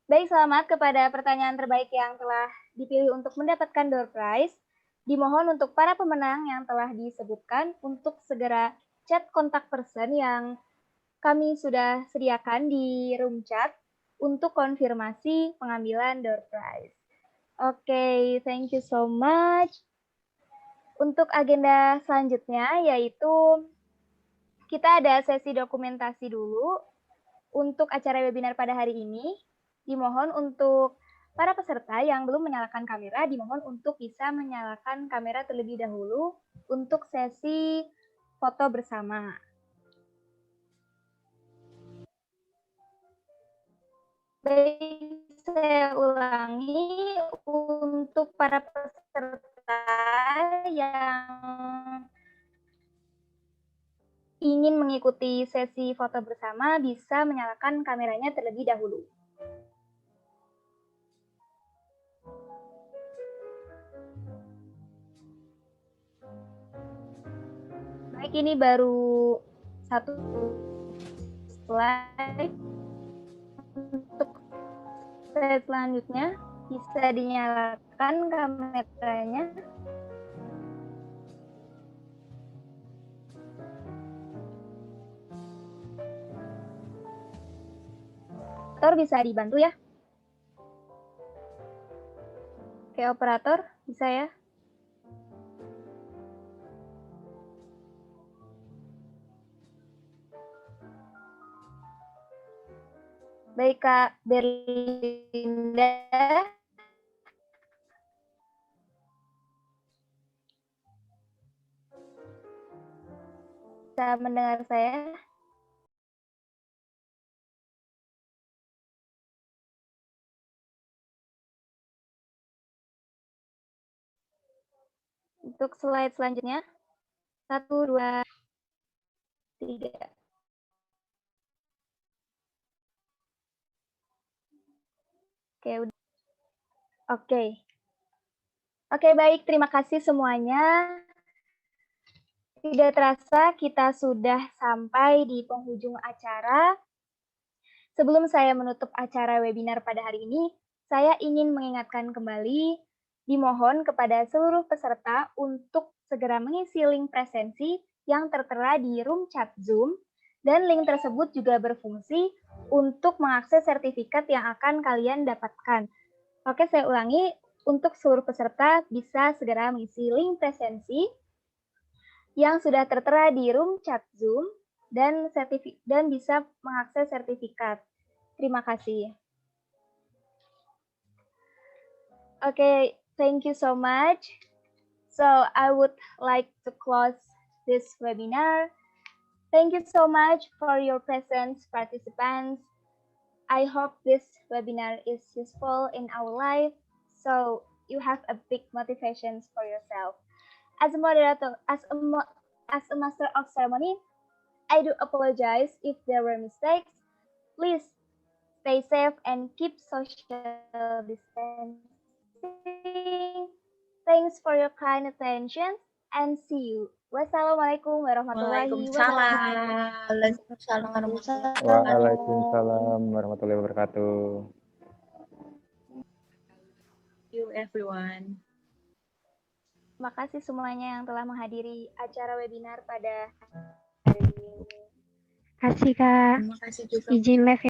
Baik, selamat kepada pertanyaan terbaik yang telah dipilih untuk mendapatkan door prize. Dimohon untuk para pemenang yang telah disebutkan untuk segera chat kontak person yang kami sudah sediakan di room chat untuk konfirmasi pengambilan door prize. Oke, thank you so much. Untuk agenda selanjutnya yaitu kita ada sesi dokumentasi dulu untuk acara webinar pada hari ini. Dimohon untuk para peserta yang belum menyalakan kamera, dimohon untuk bisa menyalakan kamera terlebih dahulu untuk sesi foto bersama. Baik, saya ulangi untuk para peserta yang ingin mengikuti sesi foto bersama bisa menyalakan kameranya terlebih dahulu. Baik, ini baru satu slide. Untuk slide selanjutnya bisa dinyalakan kameranya. Operator bisa dibantu ya. Oke, operator bisa ya. Baik Kak Berlinda. Bisa mendengar saya? Untuk slide selanjutnya. 1, 2, 3. Oke, udah. Oke, baik. Terima kasih semuanya. Tidak terasa kita sudah sampai di penghujung acara. Sebelum saya menutup acara webinar pada hari ini, saya ingin mengingatkan kembali, dimohon kepada seluruh peserta untuk segera mengisi link presensi yang tertera di room chat Zoom, dan link tersebut juga berfungsi untuk mengakses sertifikat yang akan kalian dapatkan. Oke, saya ulangi, untuk seluruh peserta bisa segera mengisi link presensi yang sudah tertera di room chat Zoom dan bisa mengakses sertifikat. Terima kasih. Okay, thank you so much. So I would like to close this webinar. Thank you so much for your presence, participants. I hope this webinar is useful in our life, so you have a big motivation for yourself. As a moderator, as a master of ceremony, I do apologize if there were mistakes. Please stay safe and keep social distancing. Thanks for your kind attention and see you. Wassalamualaikum warahmatullahi wabarakatuh. Waalaikumsalam warahmatullahi wabarakatuh. Thank you everyone. Terima kasih semuanya yang telah menghadiri acara webinar pada hari ini. Terima kasih Kak. Terima kasih juga. Izin live ya.